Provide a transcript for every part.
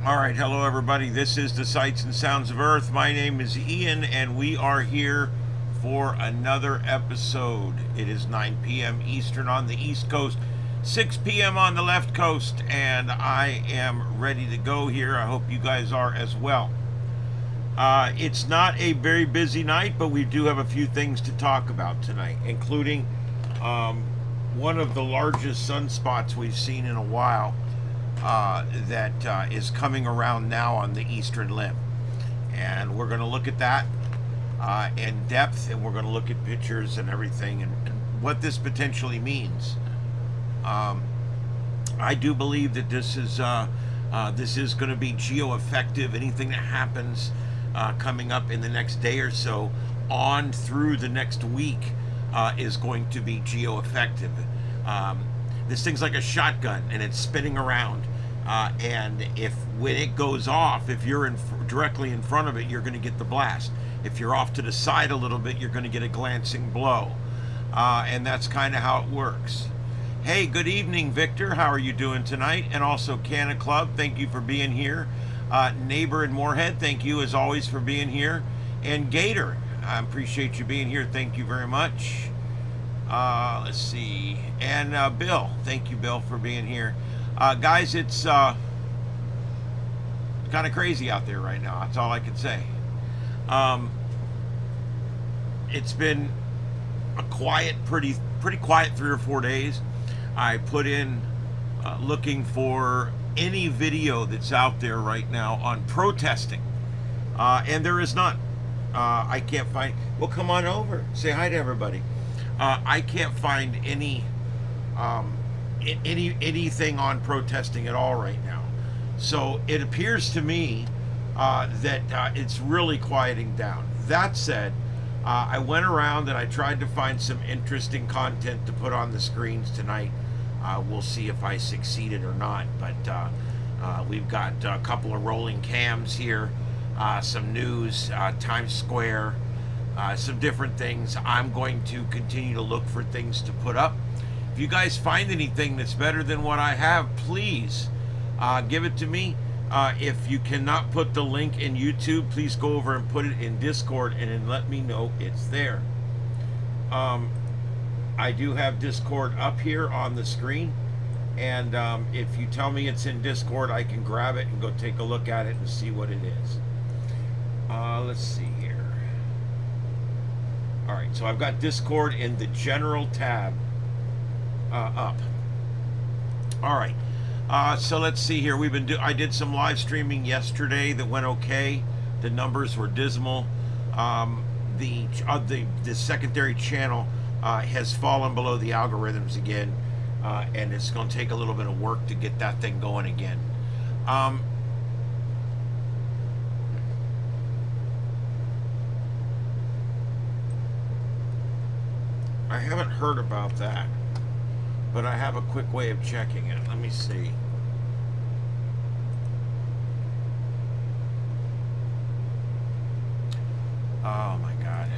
All right, hello everybody. This is the Sights and Sounds of Earth. My name is Ian, and we are here for another episode. It is 9 p.m. Eastern on the East Coast, 6 p.m. on the left coast, and I am ready to go here. I hope you guys are as well. It's not a very busy night, but we do have a few things to talk about tonight, including one of the largest sunspots we've seen in a while. That is coming around now on the eastern limb, and we're going to look at that in depth, and we're going to look at pictures and everything, and what this potentially means. I do believe that this is going to be geo-effective. Anything that happens coming up in the next day or so on through the next week is going to be geo-effective. This thing's like a shotgun, and it's spinning around. And when it goes off, if you're directly in front of it, you're going to get the blast. If you're off to the side a little bit, you're going to get a glancing blow. And that's kind of how it works. Hey, good evening, Victor. How are you doing tonight? And also Canna Club, thank you for being here. Neighbor in Moorhead, thank you as always for being here. And Gator, I appreciate you being here. Thank you very much. Let's see. And Bill, thank you, Bill, for being here. Guys, it's kind of crazy out there right now. That's all I can say. It's been a quiet, pretty quiet 3 or 4 days. I put in looking for any video that's out there right now on protesting, and there is none. I can't find. Well, come on over. Say hi to everybody. I can't find anything on protesting at all right now. So it appears to me that it's really quieting down. That said, I went around and I tried to find some interesting content to put on the screens tonight. We'll see if I succeeded or not, but we've got a couple of rolling cams here, some news, Times Square, some different things. I'm going to continue to look for things to put up. If you guys find anything that's better than what I have, please give it to me. If you cannot put the link in YouTube, please go over and put it in Discord and then let me know it's there. I do have Discord up here on the screen, and if you tell me it's in Discord, I can grab it and go take a look at it and see what it is. Let's see here. All right, so I've got Discord in the general tab up. All right, so let's see here. I did some live streaming yesterday that went okay. The numbers were dismal. The secondary channel has fallen below the algorithms again, and it's going to take a little bit of work to get that thing going again. I haven't heard about that, but I have a quick way of checking it. Let me see. Oh my God.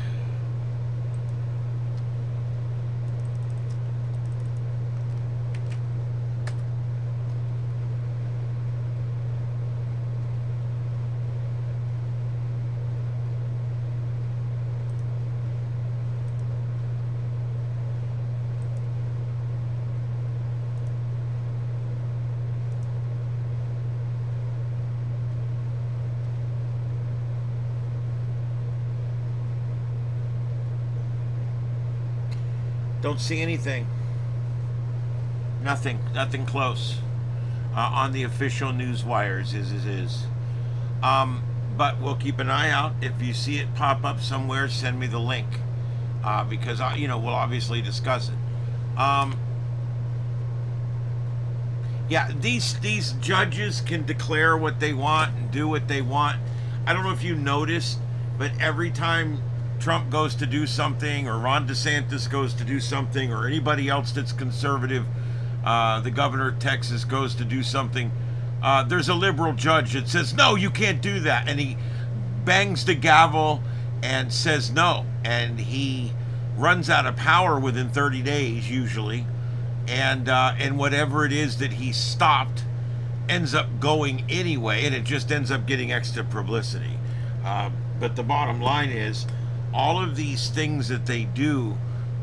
Don't see anything. Nothing close on the official news wires. But we'll keep an eye out. If you see it pop up somewhere, send me the link, because we'll obviously discuss it. Yeah, these judges can declare what they want and do what they want. I don't know if you noticed, but every time Trump goes to do something, or Ron DeSantis goes to do something, or anybody else that's conservative, the governor of Texas goes to do something, there's a liberal judge that says, no, you can't do that. And he bangs the gavel and says no. And he runs out of power within 30 days, usually. And whatever it is that he stopped, ends up going anyway, and it just ends up getting extra publicity. But the bottom line is, all of these things that they do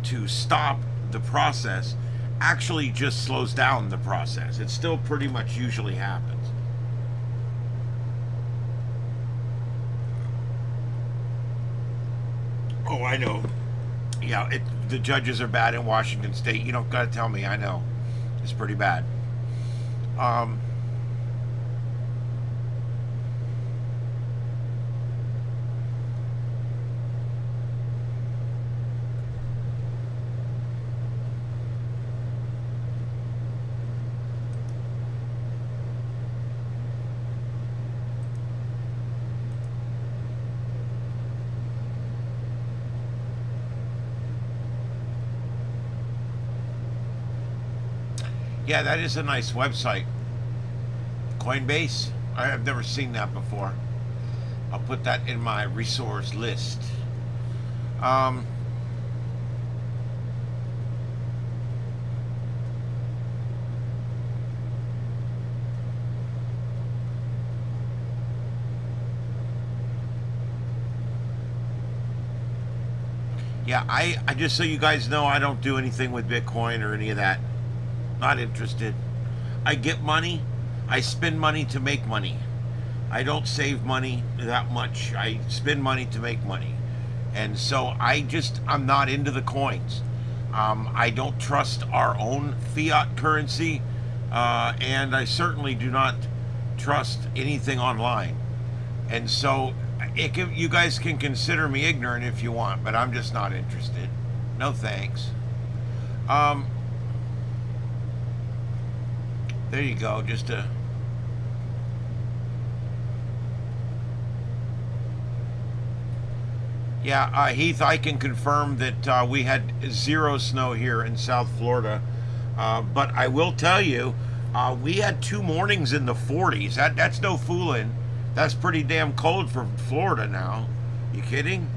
to stop the process actually just slows down the process. It still pretty much usually happens. Oh, I know. Yeah, the judges are bad in Washington State. You don't got to tell me. I know. It's pretty bad. Yeah, that is a nice website. Coinbase. I have never seen that before. I'll put that in my resource list. Yeah, I just so you guys know, I don't do anything with Bitcoin or any of that. Not interested. I get money. I spend money to make money. I don't save money that much. I spend money to make money. And so I'm not into the coins. I don't trust our own fiat currency. And I certainly do not trust anything online. And so you guys can consider me ignorant if you want, but I'm just not interested. No thanks. There you go, just a... Yeah, Heath, I can confirm that we had 0 snow here in South Florida. But I will tell you, we had 2 mornings in the 40s. That's no fooling. That's pretty damn cold for Florida now. You kidding?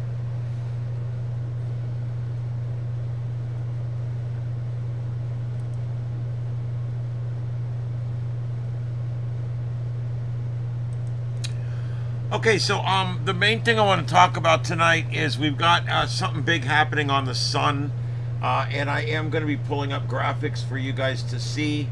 Okay, so the main thing I want to talk about tonight is we've got something big happening on the sun, and I am going to be pulling up graphics for you guys to see.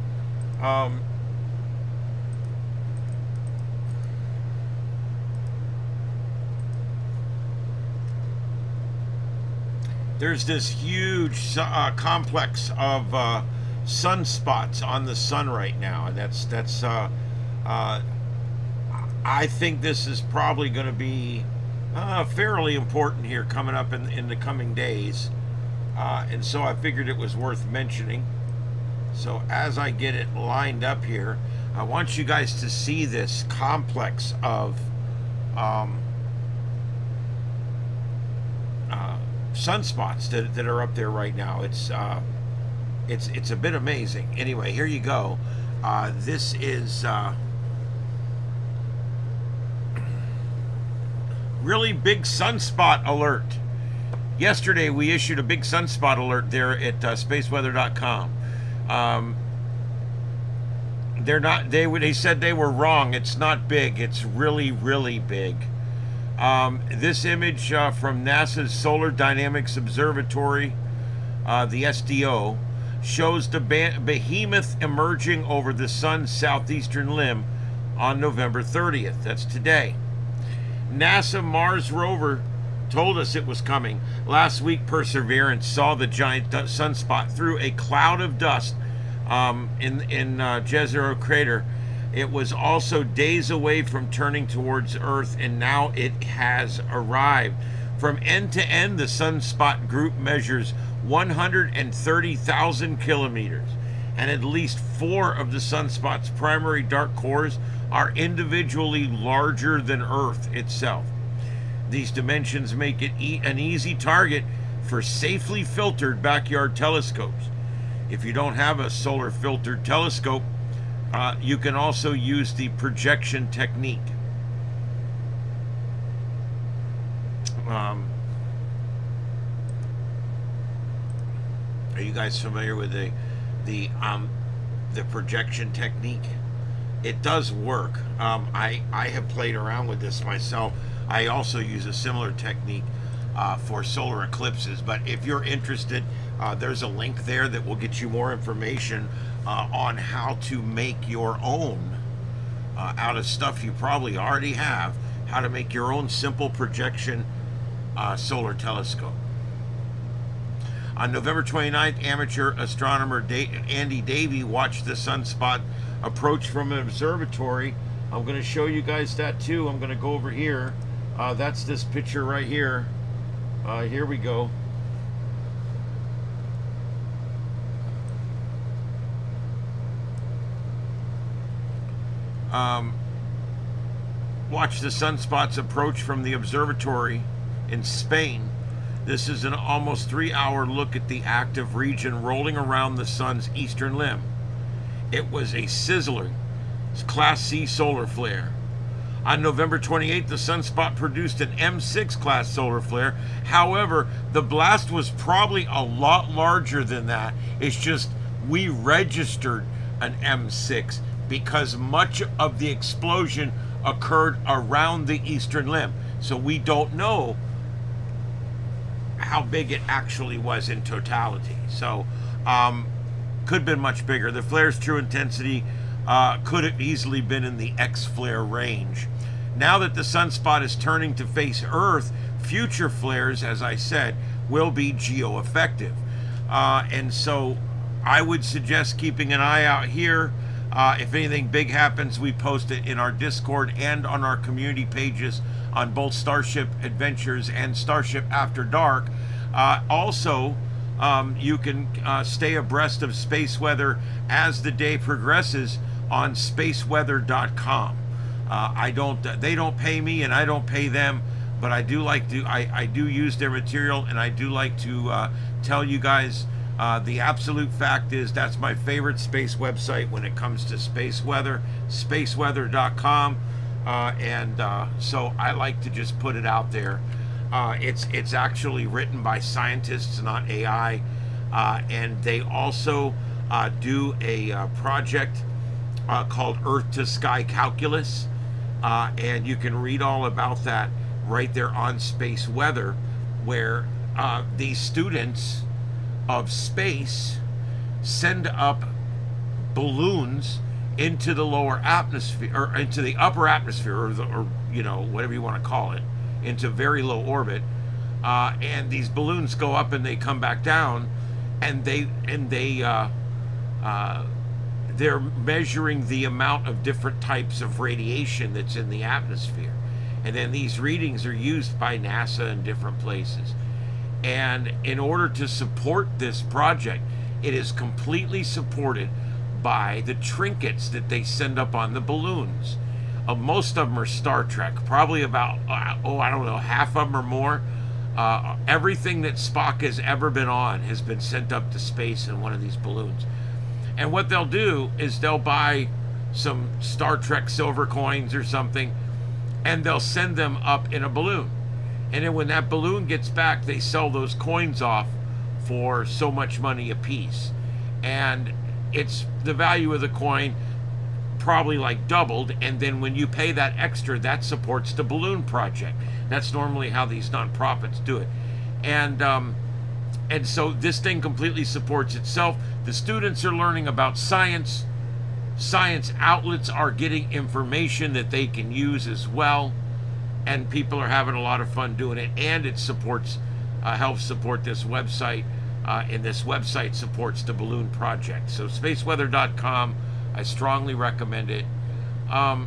There's this huge complex of sunspots on the sun right now, and that's I think this is probably going to be fairly important here coming up in the coming days. And so I figured it was worth mentioning. So as I get it lined up here, I want you guys to see this complex of sunspots that are up there right now. It's a bit amazing. Anyway, here you go. This is... really big sunspot alert. Yesterday we issued a big sunspot alert there at spaceweather.com. They said they were wrong. It's not big. It's really, really big. This image from NASA's Solar Dynamics Observatory, the SDO, shows the behemoth emerging over the sun's southeastern limb on November 30th. That's today. NASA Mars rover told us it was coming. Last week, Perseverance saw the giant sunspot through a cloud of dust in Jezero Crater. It was also days away from turning towards Earth, and now it has arrived. From end to end, the sunspot group measures 130,000 kilometers, and at least 4 of the sunspot's primary dark cores are individually larger than Earth itself. These dimensions make it an easy target for safely filtered backyard telescopes. If you don't have a solar filtered telescope, you can also use the projection technique. Are you guys familiar with the projection technique? it does work. I have played around with this myself. I also use a similar technique for solar eclipses. But if you're interested, there's a link there that will get you more information on how to make your own out of stuff you probably already have, how to make your own simple projection solar telescope. On November 29th, amateur astronomer Andy Davey watched the sunspot approach from an observatory. I'm going to show you guys that too. I'm going to go over here. That's this picture right here. Here we go. Watch the sunspots approach from the observatory in Spain. This is an almost 3-hour look at the active region rolling around the sun's eastern limb. It was a sizzling Class C solar flare. On November 28th, the sunspot produced an M6 class solar flare. However, the blast was probably a lot larger than that. It's just we registered an M6 because much of the explosion occurred around the eastern limb. So we don't know how big it actually was in totality. So could have been much bigger. The flare's true intensity could have easily been in the X flare range. Now that the sunspot is turning to face Earth, future flares, as I said, will be geo-effective. And so I would suggest keeping an eye out here. If anything big happens, we post it in our Discord and on our community pages on both Starship Adventures and Starship After Dark. Also, you can stay abreast of space weather as the day progresses on spaceweather.com. They don't pay me and I don't pay them, but I do like to, I do use their material, and I do like to tell you guys the absolute fact is that's my favorite space website when it comes to space weather, spaceweather.com. So I like to just put it out there. It's actually written by scientists, not AI, and they also do a project called Earth to Sky Calculus, and you can read all about that right there on Space Weather, where these students of space send up balloons into the lower atmosphere, or into the upper atmosphere, or you know, whatever you want to call it, into very low orbit, and these balloons go up and they come back down, and they're measuring the amount of different types of radiation that's in the atmosphere, and then these readings are used by NASA in different places. And in order to support this project, it is completely supported by the trinkets that they send up on the balloons. Most of them are Star Trek, probably about, I don't know, half of them or more. Everything that Spock has ever been on has been sent up to space in one of these balloons. And what they'll do is they'll buy some Star Trek silver coins or something, and they'll send them up in a balloon. And then when that balloon gets back, they sell those coins off for so much money a piece. And it's the value of the coin probably like doubled, and then when you pay that extra, that supports the balloon project. That's normally how these nonprofits do it. And so this thing completely supports itself. The students are learning about science. Science outlets are getting information that they can use as well, and people are having a lot of fun doing it. And it supports, helps support this website, and this website supports the balloon project. So spaceweather.com, I strongly recommend it. I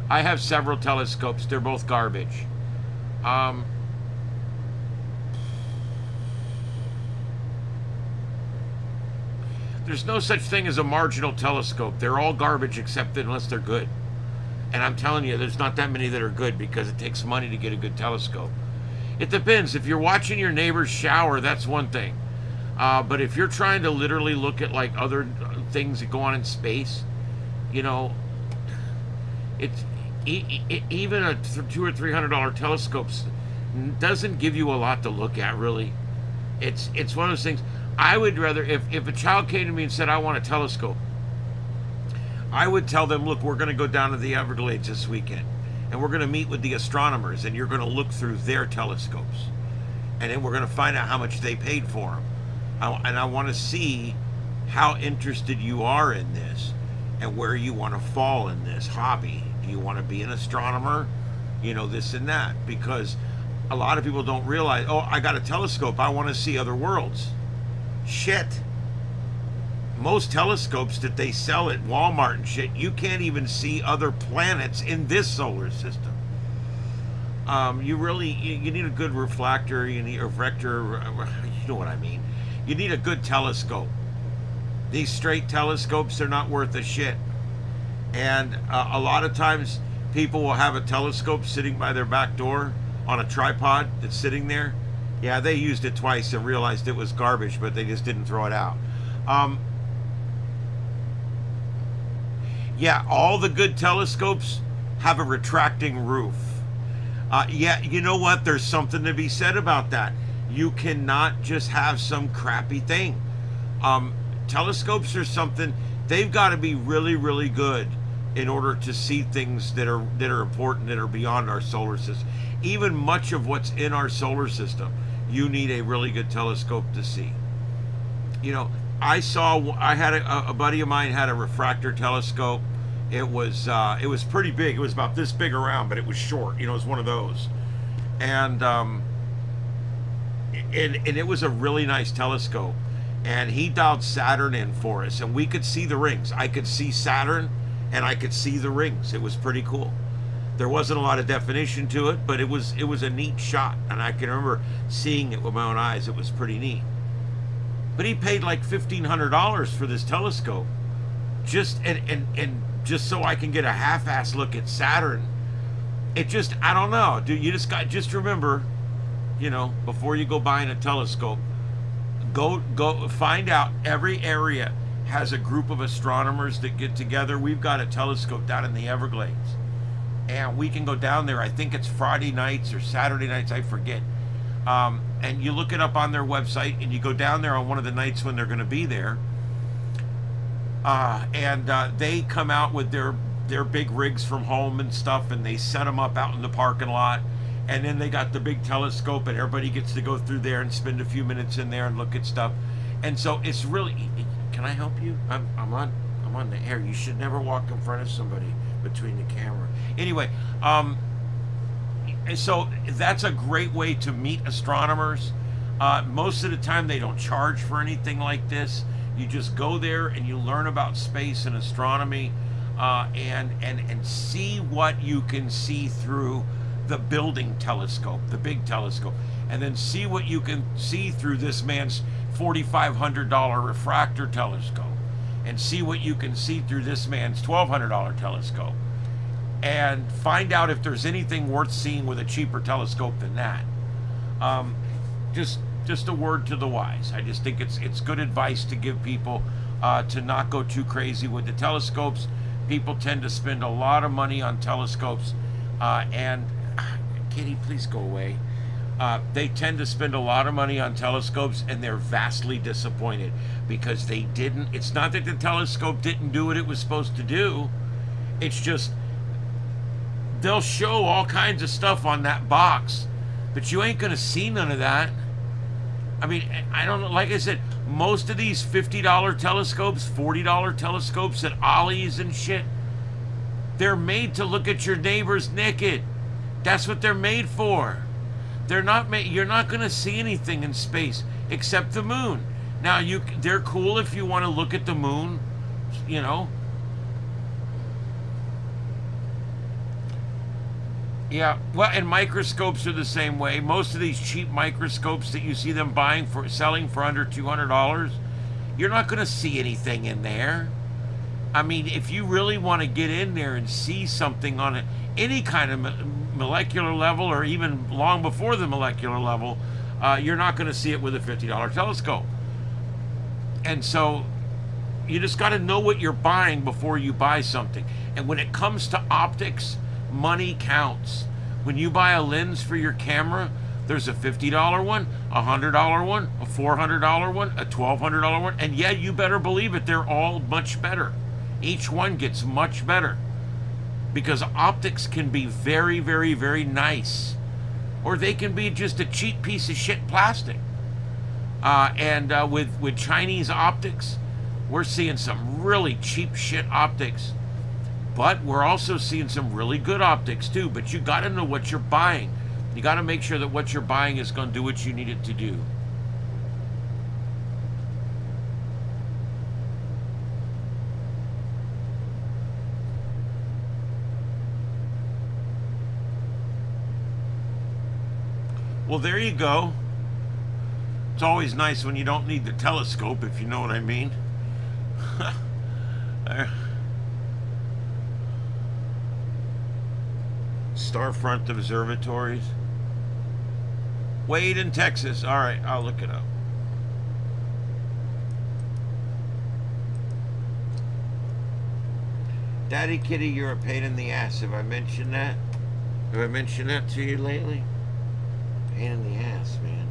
have several telescopes. They're both garbage. There's no such thing as a marginal telescope. They're all garbage except unless they're good. And I'm telling you, there's not that many that are good because it takes money to get a good telescope. It depends. If you're watching your neighbor's shower, that's one thing. But if you're trying to literally look at like other things that go on in space, you know, it's even a $200 or $300 telescope doesn't give you a lot to look at, really. It's one of those things. I would rather, if a child came to me and said, I want a telescope, I would tell them, look, we're going to go down to the Everglades this weekend, and we're going to meet with the astronomers, and you're going to look through their telescopes, and then we're going to find out how much they paid for them. And I want to see how interested you are in this and where you want to fall in this hobby. Do you want to be an astronomer? You know, this and that. Because a lot of people don't realize, oh, I got a telescope, I want to see other worlds. Shit. Most telescopes that they sell at Walmart and shit, you can't even see other planets in this solar system. You need a good reflector, you need a vector, you know what I mean. You need a good telescope. These straight telescopes, they're not worth a shit. And a lot of times people will have a telescope sitting by their back door on a tripod that's sitting there. Yeah, they used it twice and realized it was garbage, but they just didn't throw it out. Yeah, all the good telescopes have a retracting roof. Yeah, you know what? There's something to be said about that. You cannot just have some crappy thing. Telescopes are something, they've got to be really, really good in order to see things that are important, that are beyond our solar system. Even much of what's in our solar system, you need a really good telescope to see. You know, I had a buddy of mine had a refractor telescope. It was pretty big. It was about this big around, but it was short. You know, it was one of those. And it was a really nice telescope. And he dialed Saturn in for us, and we could see the rings. I could see Saturn, and I could see the rings. It was pretty cool. There wasn't a lot of definition to it, but it was a neat shot, and I can remember seeing it with my own eyes. It was pretty neat. But he paid like $1,500 for this telescope, just so I can get a half-ass look at Saturn. It just, I don't know, dude. You just remember, you know, before you go buying a telescope, go find out every area has a group of astronomers that get together. We've got a telescope down in the Everglades, and we can go down there. I think it's Friday nights or Saturday nights, I forget. And you look it up on their website, and you go down there on one of the nights when they're going to be there. They come out with their big rigs from home and stuff, and they set them up out in the parking lot. And then they got the big telescope, and everybody gets to go through there and spend a few minutes in there and look at stuff. And so it's really, can I help you? I'm on the air. You should never walk in front of somebody between the camera. Anyway, so that's a great way to meet astronomers. Most of the time they don't charge for anything like this. You just go there and you learn about space and astronomy, and see what you can see through the building telescope, the big telescope, and then see what you can see through this man's $4,500 refractor telescope, and see what you can see through this man's $1,200 telescope, and find out if there's anything worth seeing with a cheaper telescope than that. Just a word to the wise. I just think it's good advice to give people, to not go too crazy with the telescopes. People tend to spend a lot of money on telescopes, and Kitty, please go away. They tend to spend a lot of money on telescopes, and they're vastly disappointed because they didn't. It's not that the telescope didn't do what it was supposed to do. It's just they'll show all kinds of stuff on that box, but you ain't gonna see none of that. I mean, I don't know. Like I said, most of these $50 telescopes, $40 telescopes at Ollie's and shit, they're made to look at your neighbors naked. That's what they're made for. They're not made. You're not going to see anything in space except the moon. Now, they're cool if you want to look at the moon, you know. Yeah, well, and microscopes are the same way. Most of these cheap microscopes that you see them selling for under $200, you're not going to see anything in there. I mean, if you really want to get in there and see something on any kind of molecular level, or even long before the molecular level, you're not going to see it with a $50 telescope. And so you just got to know what you're buying before you buy something. And when it comes to optics, money counts. When you buy a lens for your camera, There's a $50 one, a $100 one, a $400 one, a $1,200 one, and yeah, you better believe it, they're all much better. Each one gets much better because optics can be very, very, very nice, or they can be just a cheap piece of shit plastic. With Chinese optics, we're seeing some really cheap shit optics, but we're also seeing some really good optics too. But you got to know what you're buying. You got to make sure that what you're buying is going to do what you need it to do. Well, there you go. It's always nice when you don't need the telescope, if you know what I mean. Starfront observatories. Wade in Texas. All right, I'll look it up. Daddy Kitty, you're a pain in the ass. Have I mentioned that? Have I mentioned that to you lately? Pain in the ass, man.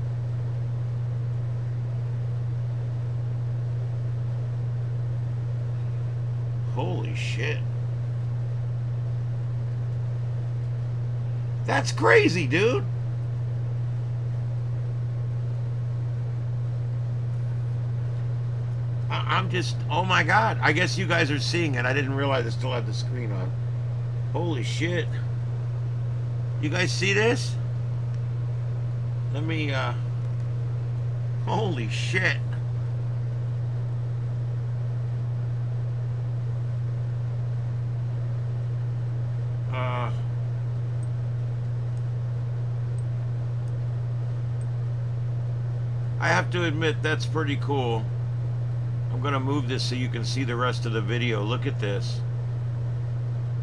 Holy shit. That's crazy, dude. I'm just, oh my God. I guess you guys are seeing it. I didn't realize I still had the screen on. Holy shit. You guys see this? Let me, holy shit. I have to admit, that's pretty cool. I'm going to move this so you can see the rest of the video. Look at this.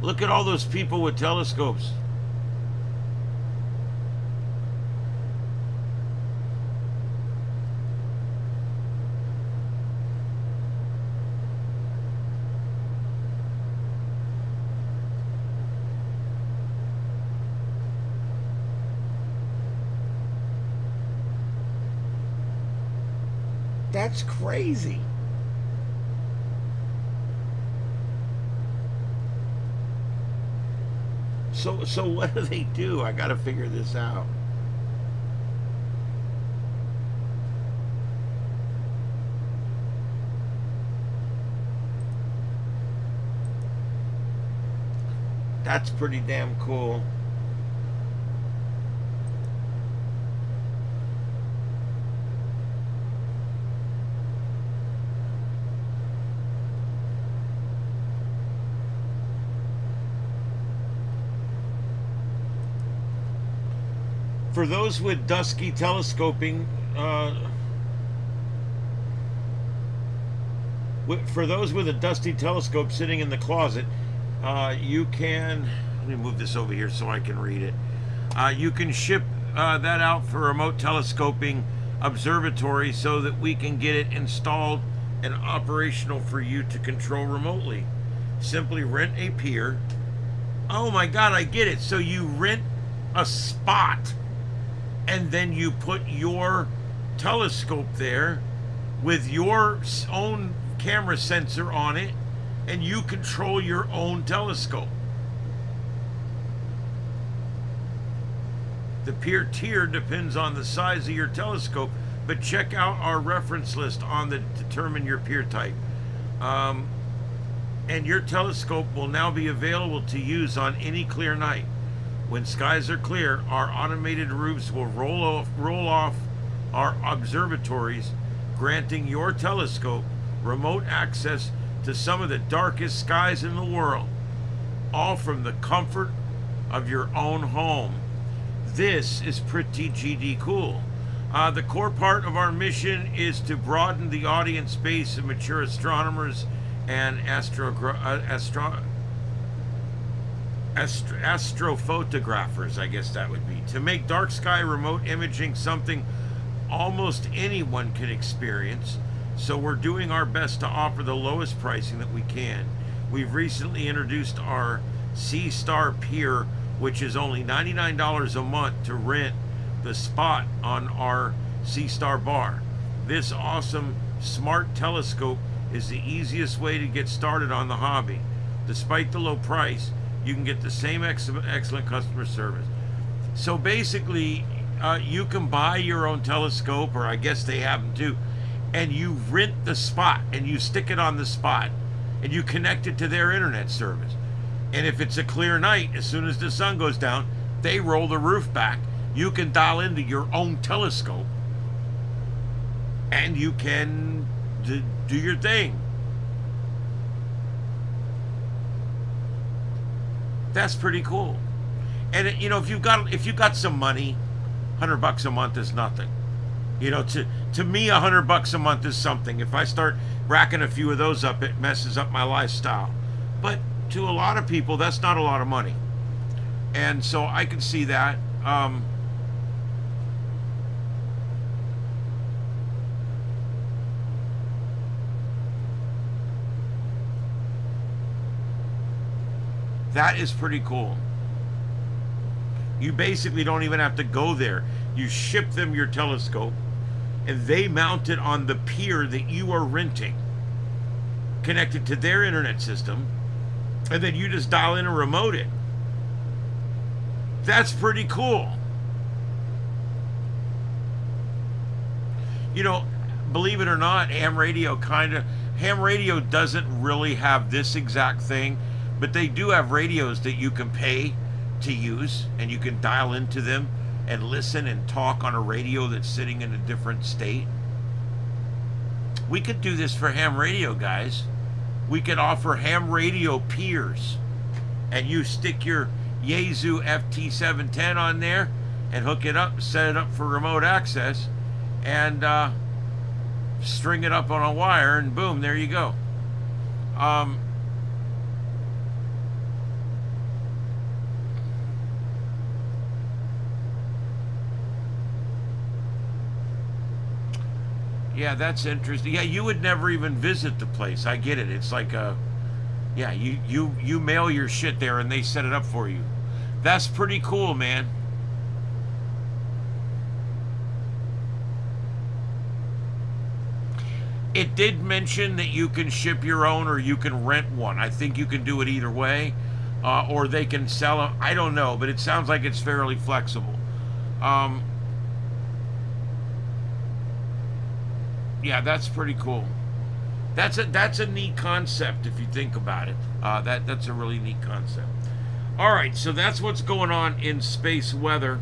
Look at all those people with telescopes. That's crazy. So what do they do? I got to figure this out. That's pretty damn cool. For those with dusky telescoping, for those with a dusty telescope sitting in the closet, you can, let me move this over here so I can read it. You can ship that out for remote telescoping observatory so that we can get it installed and operational for you to control remotely. Simply rent a pier. Oh my God, I get it. So you rent a spot, and then you put your telescope there with your own camera sensor on it, and you control your own telescope. The pier tier depends on the size of your telescope, but check out our reference list on the determine your pier type. And your telescope will now be available to use on any clear night. When skies are clear, our automated roofs will roll off our observatories, granting your telescope remote access to some of the darkest skies in the world, all from the comfort of your own home. This is pretty GD cool. The core part of our mission is to broaden the audience base of mature astronomers and astrophotographers, I guess that would be, to make dark sky remote imaging something almost anyone can experience. So we're doing our best to offer the lowest pricing that we can. We've recently introduced our C-Star Pier, which is only $99 a month to rent the spot on our C-Star bar. This awesome smart telescope is the easiest way to get started on the hobby. Despite the low price, you can get the same excellent customer service. So basically, you can buy your own telescope, or I guess they have them too, and you rent the spot and you stick it on the spot and you connect it to their internet service. And if it's a clear night, as soon as the sun goes down, they roll the roof back. You can dial into your own telescope and you can do your thing. That's pretty cool. And you know, if you got some money, $100 a month is nothing. You know, to me, $100 a month is something. If I start racking a few of those up, it messes up my lifestyle. But to a lot of people, that's not a lot of money. And so I can see that. That is pretty cool. You basically don't even have to go there. You ship them your telescope and they mount it on the pier that you are renting, connected to their internet system, and then you just dial in and remote it. That's pretty cool. You know, believe it or not, ham radio doesn't really have this exact thing, but they do have radios that you can pay to use, and you can dial into them and listen and talk on a radio that's sitting in a different state. We could do this for ham radio, guys. We could offer ham radio peers, and you stick your Jezero FT710 on there and hook it up, set it up for remote access, and string it up on a wire, and boom, there you go. Yeah, that's interesting. Yeah, you would never even visit the place. I get it. It's like yeah, you mail your shit there and they set it up for you. That's pretty cool, man. It did mention that you can ship your own or you can rent one. I think you can do it either way, or they can sell them. I don't know, but it sounds like it's fairly flexible. Yeah, that's pretty cool. That's a neat concept if you think about it. That's a really neat concept. All right, so that's what's going on in space weather.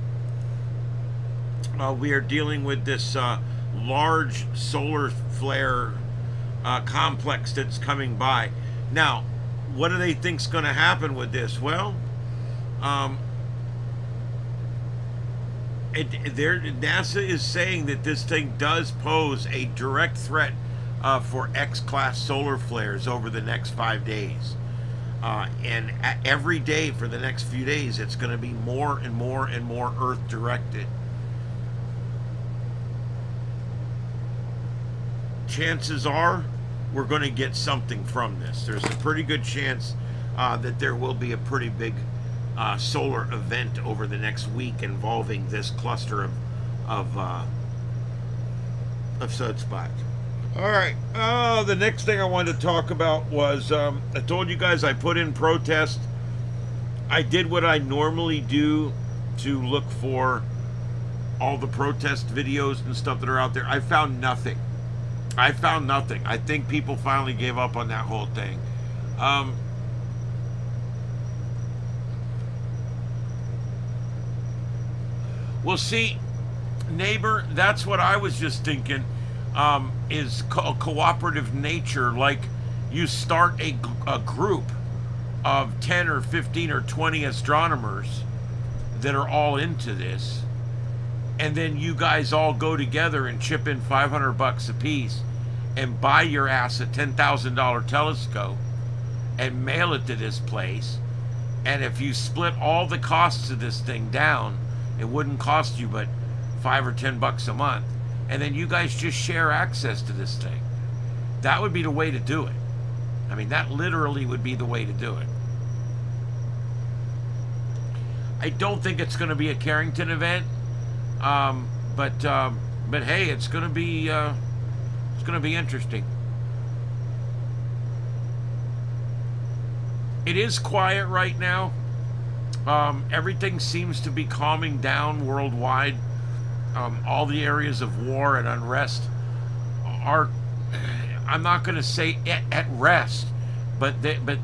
We are dealing with this large solar flare complex that's coming by. Now, what do they think's going to happen with this? Well, NASA is saying that this thing does pose a direct threat for X-class solar flares over the next 5 days. And every day for the next few days, it's going to be more and more and more Earth-directed. Chances are we're going to get something from this. There's a pretty good chance that there will be a pretty big solar event over the next week involving this cluster of Sunspot. All right. The next thing I wanted to talk about was I told you guys I put in protest. I did what I normally do to look for all the protest videos and stuff that are out there. I found nothing. I think people finally gave up on that whole thing. Well, see, neighbor, that's what I was just thinking, is cooperative nature. Like, you start a group of 10 or 15 or 20 astronomers that are all into this, and then you guys all go together and chip in $500 a piece and buy your ass a $10,000 telescope and mail it to this place. And if you split all the costs of this thing down, it wouldn't cost you but $5 or $10 a month, and then you guys just share access to this thing. That would be the way to do it. I mean, that literally would be the way to do it. I don't think it's going to be a Carrington event. But hey, it's gonna be interesting. It is quiet right now. Everything seems to be calming down worldwide. All the areas of war and unrest are, I'm not going to say at rest, but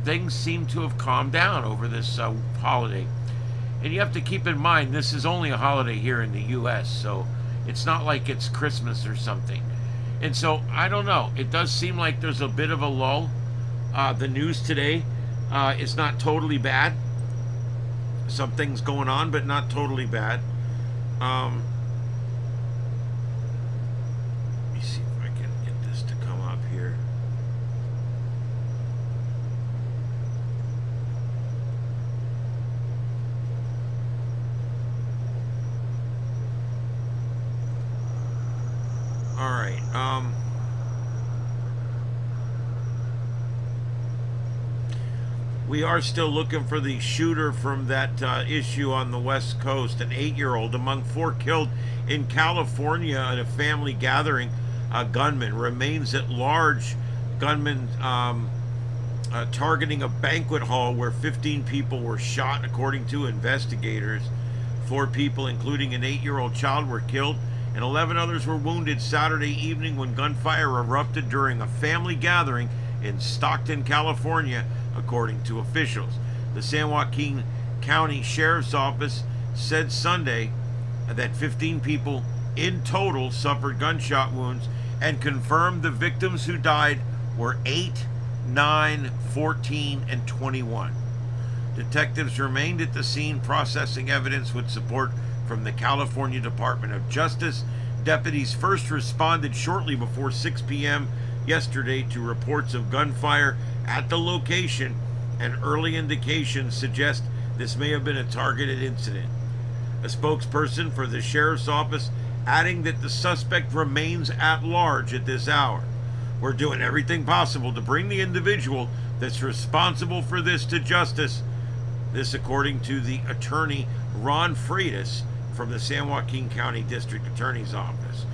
things seem to have calmed down over this holiday. And you have to keep in mind, this is only a holiday here in the U.S., so it's not like it's Christmas or something. And so, I don't know. It does seem like there's a bit of a lull. The news today is not totally bad. Some things going on, but not totally bad. Let me see if I can get this to come up here. All right. We are still looking for the shooter from that issue on the West Coast, an 8-year-old among 4 killed in California at a family gathering. Gunman remains at large. Gunman targeting a banquet hall where 15 people were shot, according to investigators. 4 people, including an 8-year-old child, were killed, and 11 others were wounded Saturday evening when gunfire erupted during a family gathering in Stockton, California, according to officials. The San Joaquin County Sheriff's Office said Sunday that 15 people in total suffered gunshot wounds and confirmed the victims who died were 8, 9, 14, and 21. Detectives remained at the scene processing evidence with support from the California Department of Justice. Deputies first responded shortly before 6 p.m. yesterday to reports of gunfire at the location, and early indications suggest this may have been a targeted incident. A spokesperson for the sheriff's office adding that the suspect remains at large at this hour. We're doing everything possible to bring the individual that's responsible for this to justice. This according to the attorney Ron Freitas from the San Joaquin County District Attorney's Office.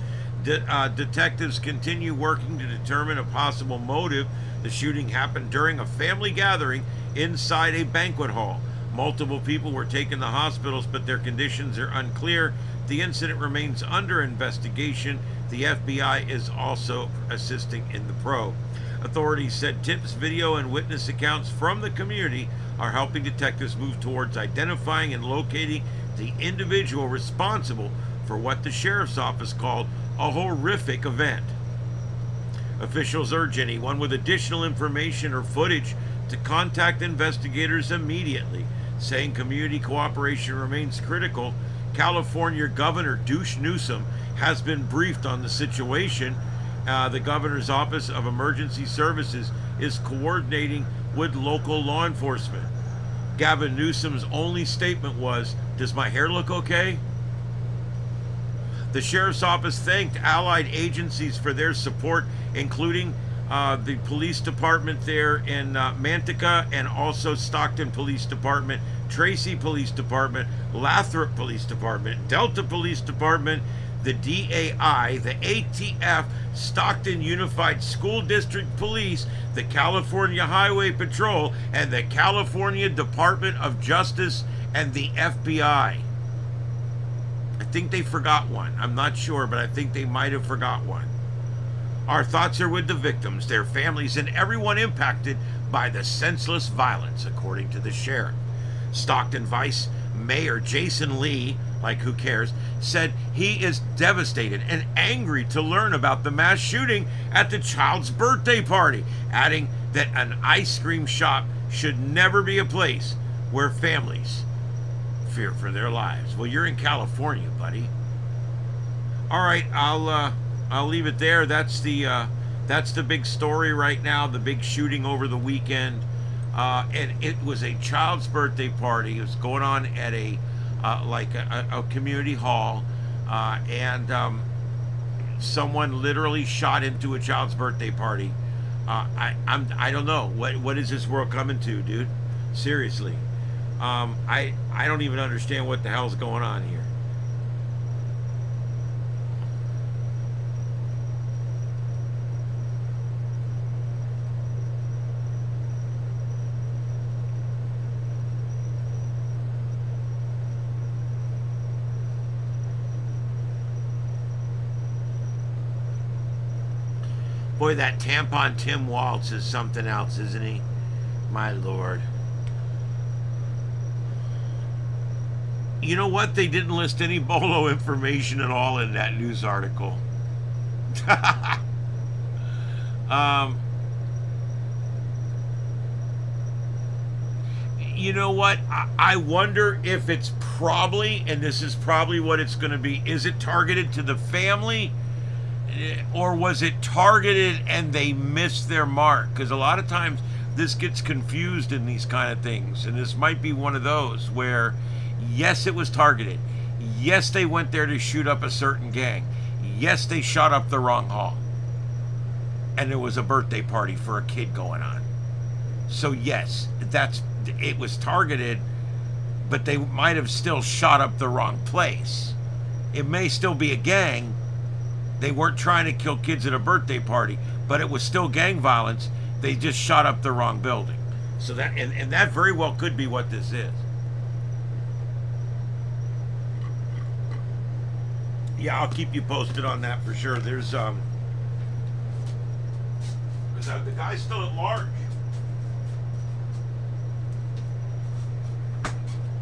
Detectives continue working to determine a possible motive. The shooting happened during a family gathering inside a banquet hall. Multiple people were taken to hospitals, but their conditions are unclear. The incident remains under investigation. The FBI is also assisting in the probe. Authorities said tips, video, and witness accounts from the community are helping detectives move towards identifying and locating the individual responsible for what the sheriff's office called a horrific event. Officials urge anyone with additional information or footage to contact investigators immediately, saying community cooperation remains critical. California Governor Douche Newsom has been briefed on the situation. The governor's Office of Emergency Services is coordinating with local law enforcement. Gavin Newsom's only statement was, "Does my hair look okay?" The sheriff's office thanked allied agencies for their support, including the police department there in Manteca, and also Stockton Police Department, Tracy Police Department, Lathrop Police Department, Delta Police Department, the DAI, the ATF, Stockton Unified School District Police, the California Highway Patrol, and the California Department of Justice, and the FBI. I think they forgot one. I'm not sure, but I think they might have forgot one. Our thoughts are with the victims, their families, and everyone impacted by the senseless violence, according to the sheriff. Stockton Vice Mayor Jason Lee, like who cares, said he is devastated and angry to learn about the mass shooting at the child's birthday party, adding that an ice cream shop should never be a place where families fear for their lives. Well, you're in California, buddy. All right, I'll leave it there. That's the big story right now. The big shooting over the weekend, and it was a child's birthday party. It was going on at a community hall, and someone literally shot into a child's birthday party. I don't know what is this world coming to, dude? Seriously. I don't even understand what the hell's going on here. Boy, that tampon Tim Waltz is something else, isn't he? My lord. You know what? They didn't list any Bolo information at all in that news article. You know what? I wonder if it's probably, and this is probably what it's going to be, is it targeted to the family? Or was it targeted and they missed their mark? Because a lot of times this gets confused in these kind of things. And this might be one of those where, yes, it was targeted. Yes, they went there to shoot up a certain gang. Yes, they shot up the wrong hall. And there was a birthday party for a kid going on. So yes, it was targeted, but they might have still shot up the wrong place. It may still be a gang. They weren't trying to kill kids at a birthday party, but it was still gang violence. They just shot up the wrong building. So that and that very well could be what this is. Yeah, I'll keep you posted on that for sure. There's the guy's still at large.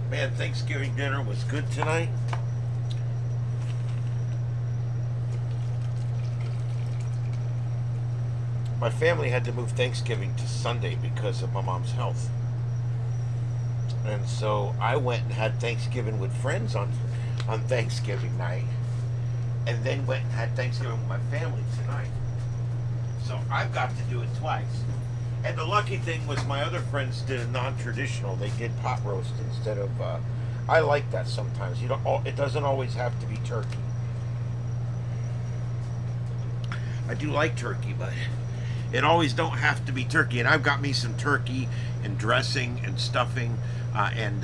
Man, Thanksgiving dinner was good tonight. My family had to move Thanksgiving to Sunday because of my mom's health. And so I went and had Thanksgiving with friends on Thanksgiving night. And then went and had Thanksgiving with my family tonight. So I've got to do it twice. And the lucky thing was my other friends did a non-traditional. They did pot roast instead of... I like that sometimes. It doesn't always have to be turkey. I do like turkey, but it always don't have to be turkey. And I've got me some turkey and dressing and stuffing and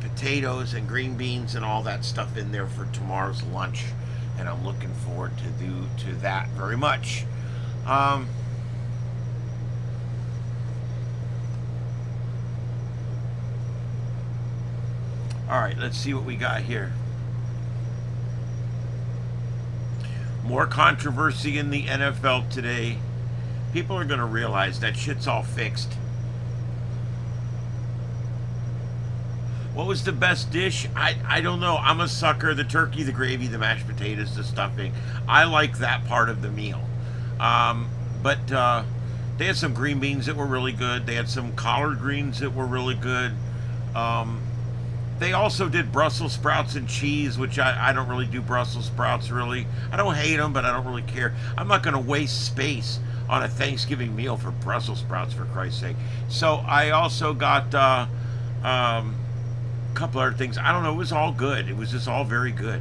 potatoes and green beans and all that stuff in there for tomorrow's lunch. And I'm looking forward to that very much. All right, let's see what we got here. More controversy in the NFL today. People are going to realize that shit's all fixed. What was the best dish? I don't know. I'm a sucker. The turkey, the gravy, the mashed potatoes, the stuffing. I like that part of the meal. But they had some green beans that were really good. They had some collard greens that were really good. They also did Brussels sprouts and cheese, which I don't really do Brussels sprouts, really. I don't hate them, but I don't really care. I'm not going to waste space on a Thanksgiving meal for Brussels sprouts, for Christ's sake. So I also got couple other things. I don't know. It was all good. It was just all very good.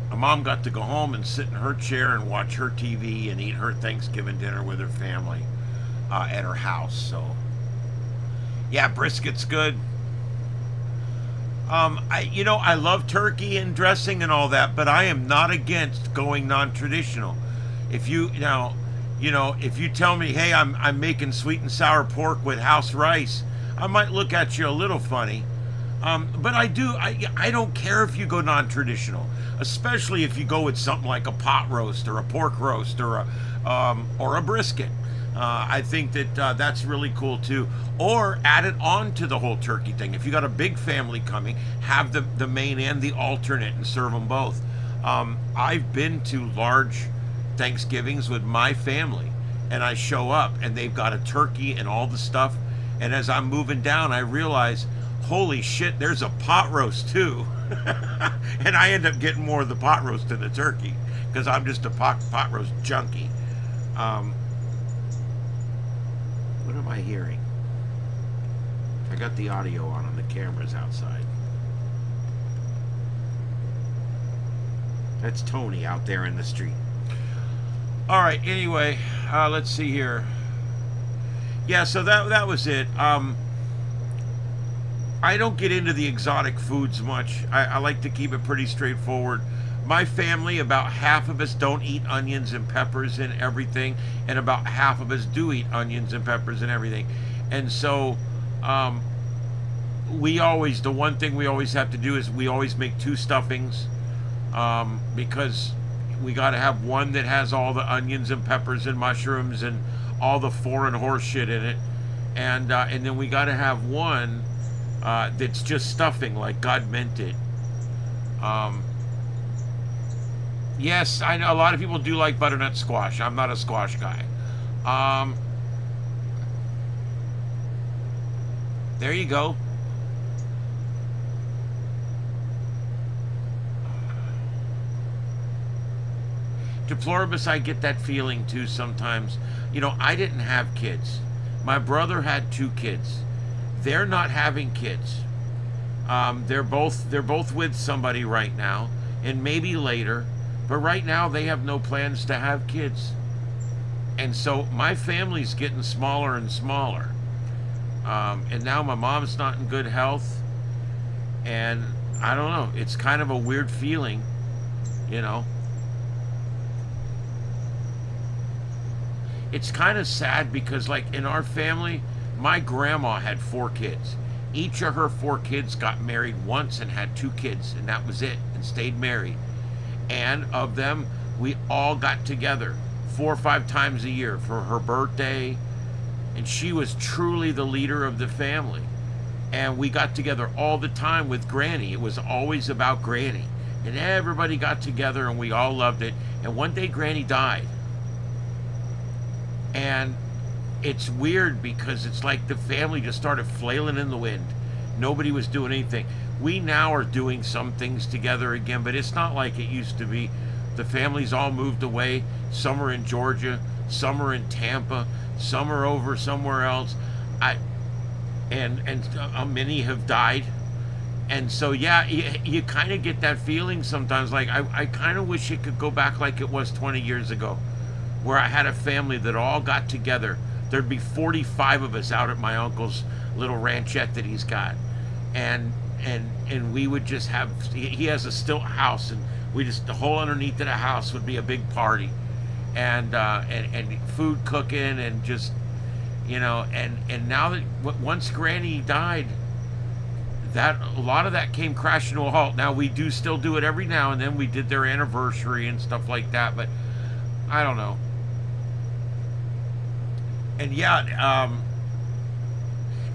My mom got to go home and sit in her chair and watch her TV and eat her Thanksgiving dinner with her family at her house. So, yeah, brisket's good. I love turkey and dressing and all that, but I am not against going non-traditional. If you tell me, hey, I'm making sweet and sour pork with house rice, I might look at you a little funny. But I don't care if you go non-traditional, especially if you go with something like a pot roast or a pork roast or a brisket. I think that that's really cool too. Or add it on to the whole turkey thing. If you got a big family coming, have the main and the alternate and serve them both. I've been to large Thanksgivings with my family, and I show up and they've got a turkey and all the stuff, and as I'm moving down I realize, holy shit, there's a pot roast too. And I end up getting more of the pot roast than the turkey because I'm just a pot roast junkie. What am I hearing? I got the audio on the cameras outside. That's Tony out there in the street. All right, anyway, let's see here. Yeah, so that was it. I don't get into the exotic foods much. I like to keep it pretty straightforward. My family, about half of us don't eat onions and peppers and everything, and about half of us do eat onions and peppers and everything. And so the one thing we always have to do is we always make two stuffings. because we got to have one that has all the onions and peppers and mushrooms and all the foreign horse shit in it, and then we got to have one that's just stuffing like God meant it. Yes, I know a lot of people do like butternut squash. I'm not a squash guy. There you go. Deploribus, I get that feeling too sometimes. You know, I didn't have kids. My brother had 2 kids. They're not having kids. They're both with somebody right now, and maybe later. But right now, they have no plans to have kids. And so my family's getting smaller and smaller. And now my mom's not in good health. And I don't know. It's kind of a weird feeling, you know. It's kind of sad because, like, in our family, my grandma had 4 kids. Each of her 4 kids got married once and had 2 kids, and that was it, and stayed married. And of them, we all got together 4 or 5 times a year for her birthday, and she was truly the leader of the family. And we got together all the time with Granny. It was always about Granny, and everybody got together, and we all loved it. And one day, Granny died. And it's weird because it's like the family just started flailing in the wind. Nobody was doing anything. We now are doing some things together again, but it's not like it used to be. The families all moved away. Some are in Georgia, some are in Tampa, some are over somewhere else. Many have died. And so, yeah, you kind of get that feeling sometimes. Like, I kind of wish it could go back like it was 20 years ago, where I had a family that all got together. There'd be 45 of us out at my uncle's little ranchette that he's got. And we would just have, he has a stilt house, and we just, the whole underneath of the house would be a big party. And food cooking, and just, you know, and now that, once Granny died, that a lot of that came crashing to a halt. Now we do still do it every now and then. We did their anniversary and stuff like that, but I don't know. And yeah,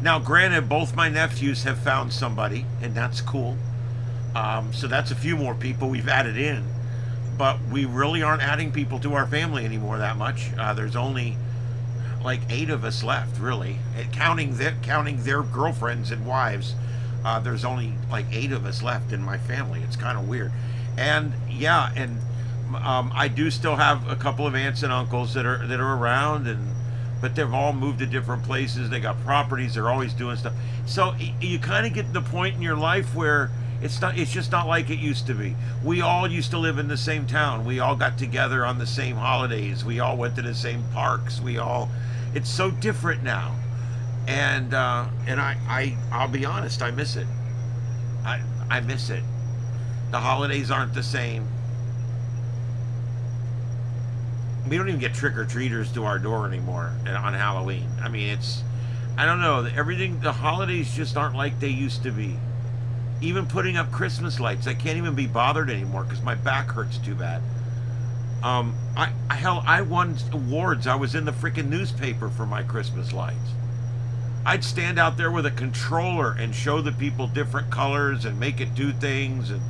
now granted, both my nephews have found somebody, and that's cool. So that's a few more people we've added in, but we really aren't adding people to our family anymore that much. There's only like 8 of us left, really, and counting their girlfriends and wives. There's only like 8 of us left in my family. It's kind of weird. And yeah, and I do still have a couple of aunts and uncles that are around, but they've all moved to different places. They got properties. They're always doing stuff. So you kind of get to the point in your life where it's just not like it used to be. We all used to live in the same town. We all got together on the same holidays. We all went to the same parks. It's so different now. And I'll be honest, I miss it. I miss it. The holidays aren't the same. We don't even get trick-or-treaters to our door anymore on Halloween. I mean, I don't know, the holidays just aren't like they used to be. Even putting up Christmas lights, I can't even be bothered anymore because my back hurts too bad. I won awards. I was in the freaking newspaper for my Christmas lights. I'd stand out there with a controller and show the people different colors and make it do things. And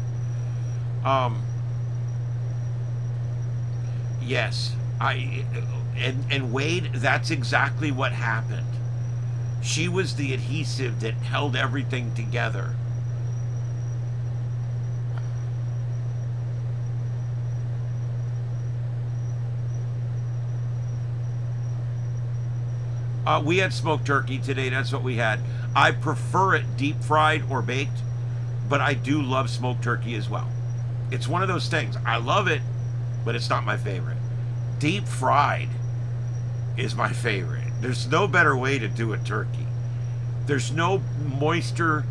yes, and Wade, that's exactly what happened. She was the adhesive that held everything together. We had smoked turkey today. That's what we had. I prefer it deep fried or baked, but I do love smoked turkey as well. It's one of those things. I love it, but it's not my favorite. Deep fried is my favorite. There's no better way to do a turkey. There's no moister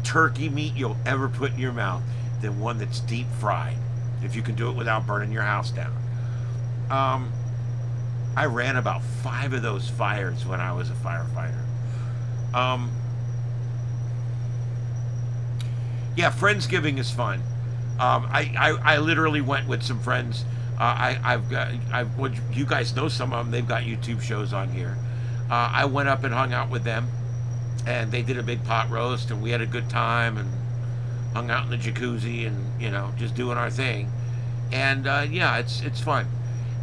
turkey meat you'll ever put in your mouth than one that's deep fried, if you can do it without burning your house down. I ran about 5 of those fires when I was a firefighter. Yeah, Friendsgiving is fun. I literally went with some friends. Well, you guys know some of them. They've got YouTube shows on here. I went up and hung out with them, and they did a big pot roast, and we had a good time, and hung out in the jacuzzi, and just doing our thing. And yeah, it's fun.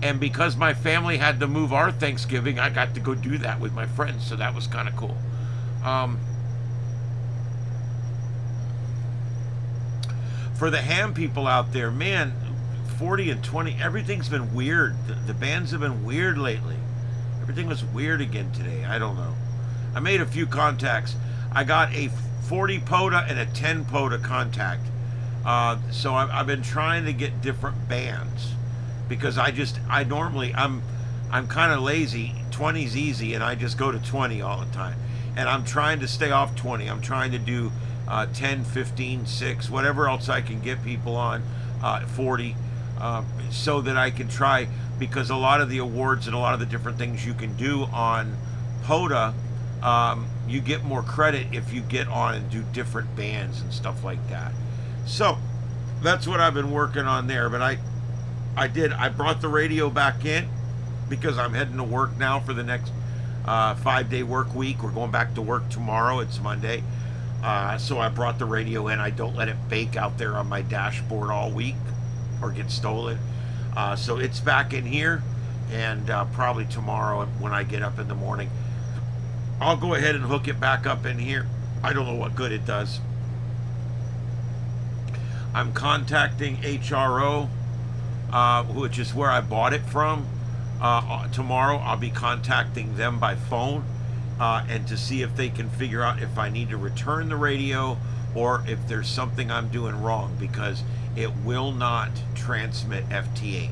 And because my family had to move our Thanksgiving, I got to go do that with my friends, so that was kind of cool. For the ham people out there, man, 40 and 20, everything's been weird. The bands have been weird lately. Everything was weird again today. I don't know. I made a few contacts. I got a 40 POTA and a 10 POTA contact. So I've been trying to get different bands because I'm kind of lazy. 20's easy, and I just go to 20 all the time. And I'm trying to stay off 20. I'm trying to do 10, 15, 6, whatever else I can get people on, 40, so that I can try, because a lot of the awards and a lot of the different things you can do on POTA, you get more credit if you get on and do different bands and stuff like that. So that's what I've been working on there. But I brought the radio back in because I'm heading to work now for the next 5-day work week. We're going back to work tomorrow. It's Monday. So I brought the radio in. I don't let it bake out there on my dashboard all week or get stolen. So it's back in here, and probably tomorrow when I get up in the morning, I'll go ahead and hook it back up in here. I don't know what good it does. I'm contacting HRO, which is where I bought it from. Tomorrow I'll be contacting them by phone, and to see if they can figure out if I need to return the radio or if there's something I'm doing wrong, because it will not transmit FT8.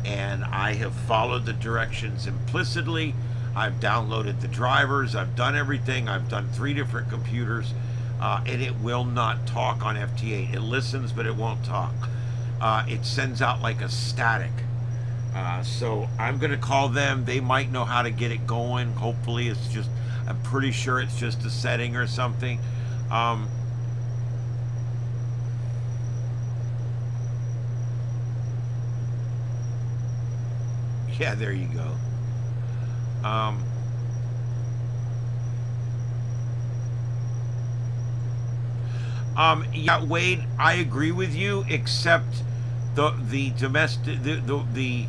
And I have followed the directions implicitly. I've downloaded the drivers. I've done everything. I've done 3 different computers, and it will not talk on FT8. It listens, but it won't talk. It sends out like a static. So I'm going to call them. They might know how to get it going. Hopefully it's just, I'm pretty sure it's just a setting or something. Yeah, there you go. Yeah, Wade, I agree with you, except the domestic, the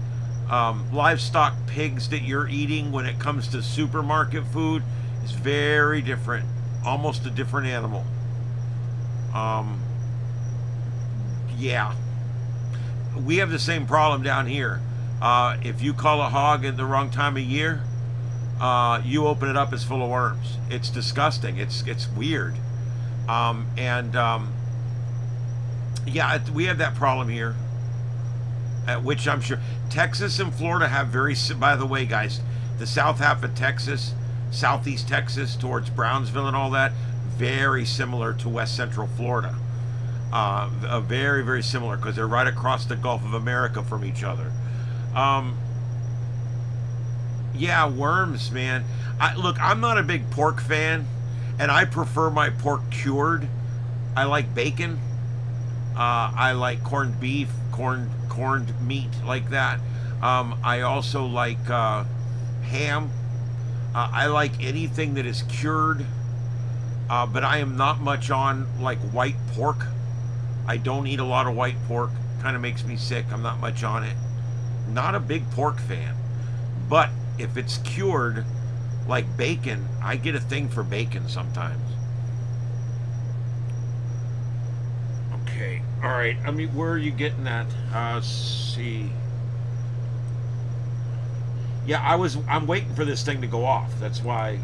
livestock pigs that you're eating when it comes to supermarket food is very different, almost a different animal. Yeah, we have the same problem down here. If you call a hog at the wrong time of year, you open it up, it's full of worms. It's disgusting. It's weird. Yeah, we have that problem here, which I'm sure Texas and Florida have by the way, guys, the south half of Texas, southeast Texas towards Brownsville and all that, very similar to west central Florida. Very, very similar, because they're right across the Gulf of America from each other. Yeah, worms, man. Look, I'm not a big pork fan, and I prefer my pork cured. I like bacon. I like corned beef, corned meat like that. I also like ham. I like anything that is cured, but I am not much on like white pork. I don't eat a lot of white pork. Kind of makes me sick. I'm not much on it. Not a big pork fan, but if it's cured like bacon, I get a thing for bacon sometimes. Okay, all right. I mean, where are you getting that? Let's see. Yeah, I'm waiting for this thing to go off. That's why.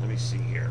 Let me see here.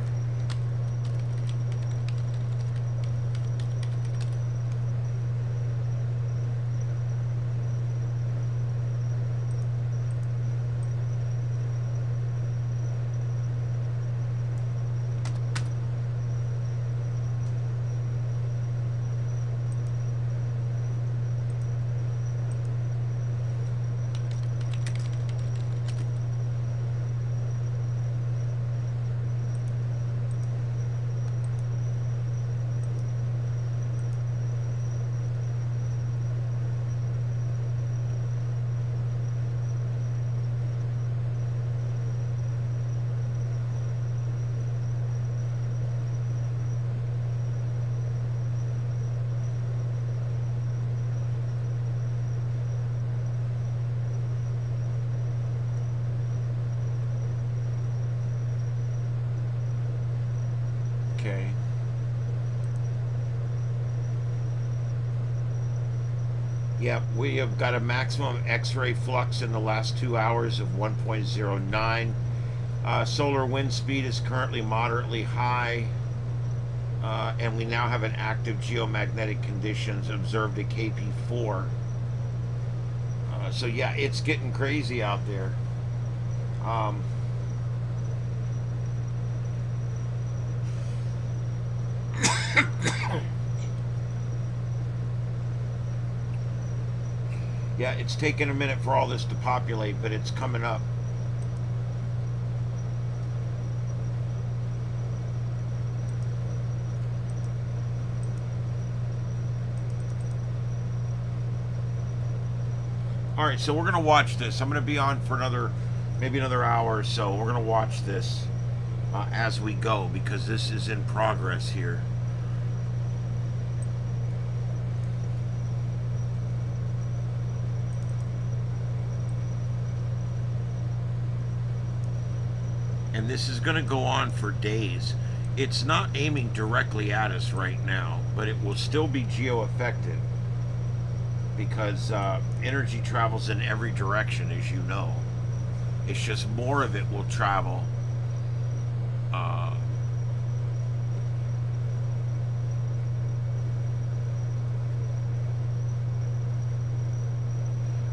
Okay. Yep, we have got a maximum X-ray flux in the last 2 hours of 1.09. Solar wind speed is currently moderately high, and we now have an active geomagnetic conditions observed at KP4. So yeah, it's getting crazy out there. Yeah, it's taken a minute for all this to populate, but it's coming up. All right, so we're going to watch this. I'm going to be on for maybe another hour or so. We're going to watch this as we go, because this is in progress here. And this is going to go on for days. It's not aiming directly at us right now, but it will still be geo-effective, because energy travels in every direction, as you know. It's just more of it will travel.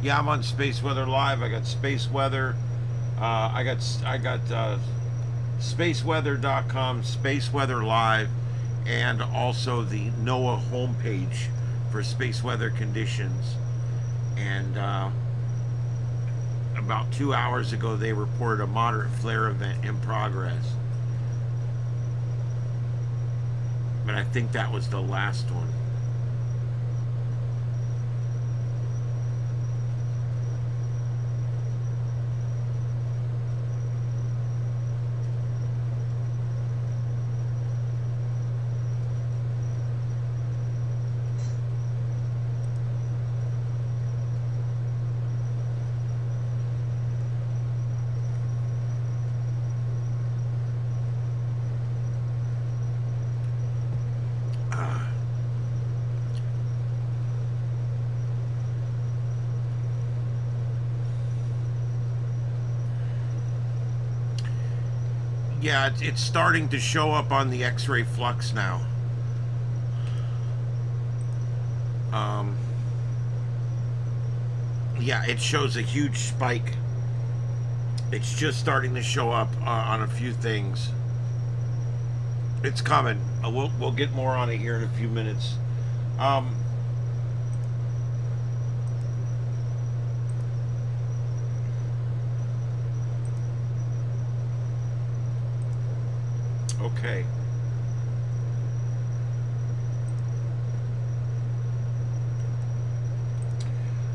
Yeah, I'm on Space Weather Live. I got Space Weather. I got spaceweather.com, Space Weather Live, and also the NOAA homepage for space weather conditions. And about 2 hours ago, they reported a moderate flare event in progress. But I think that was the last one. Yeah, it's starting to show up on the X-ray flux now. Yeah, it shows a huge spike. It's just starting to show up on a few things. It's coming. We'll get more on it here in a few minutes. Okay.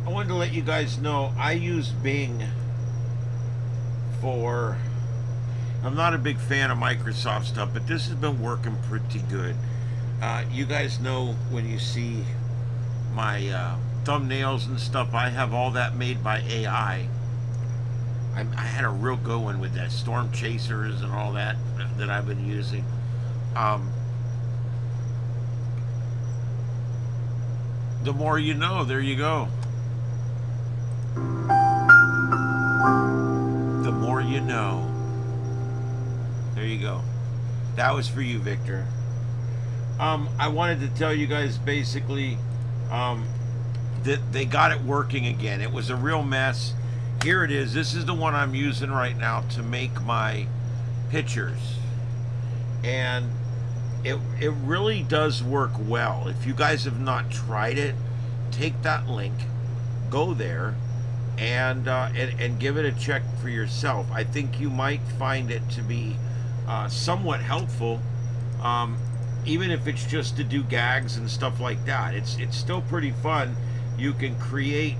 I wanted to let you guys know I use Bing for... I'm not a big fan of Microsoft stuff, but this has been working pretty good. You guys know when you see my thumbnails and stuff, I have all that made by AI. I had a real good one with that storm chasers and all that I've been using. The more you know, there you go. The more you know. There you go. That was for you, Victor. I wanted to tell you guys basically that they got it working again. It was a real mess. Here it is. This is the one I'm using right now to make my pictures. And it really does work well. If you guys have not tried it, take that link, go there, and give it a check for yourself. I think you might find it to be somewhat helpful, even if it's just to do gags and stuff like that. It's still pretty fun. You can create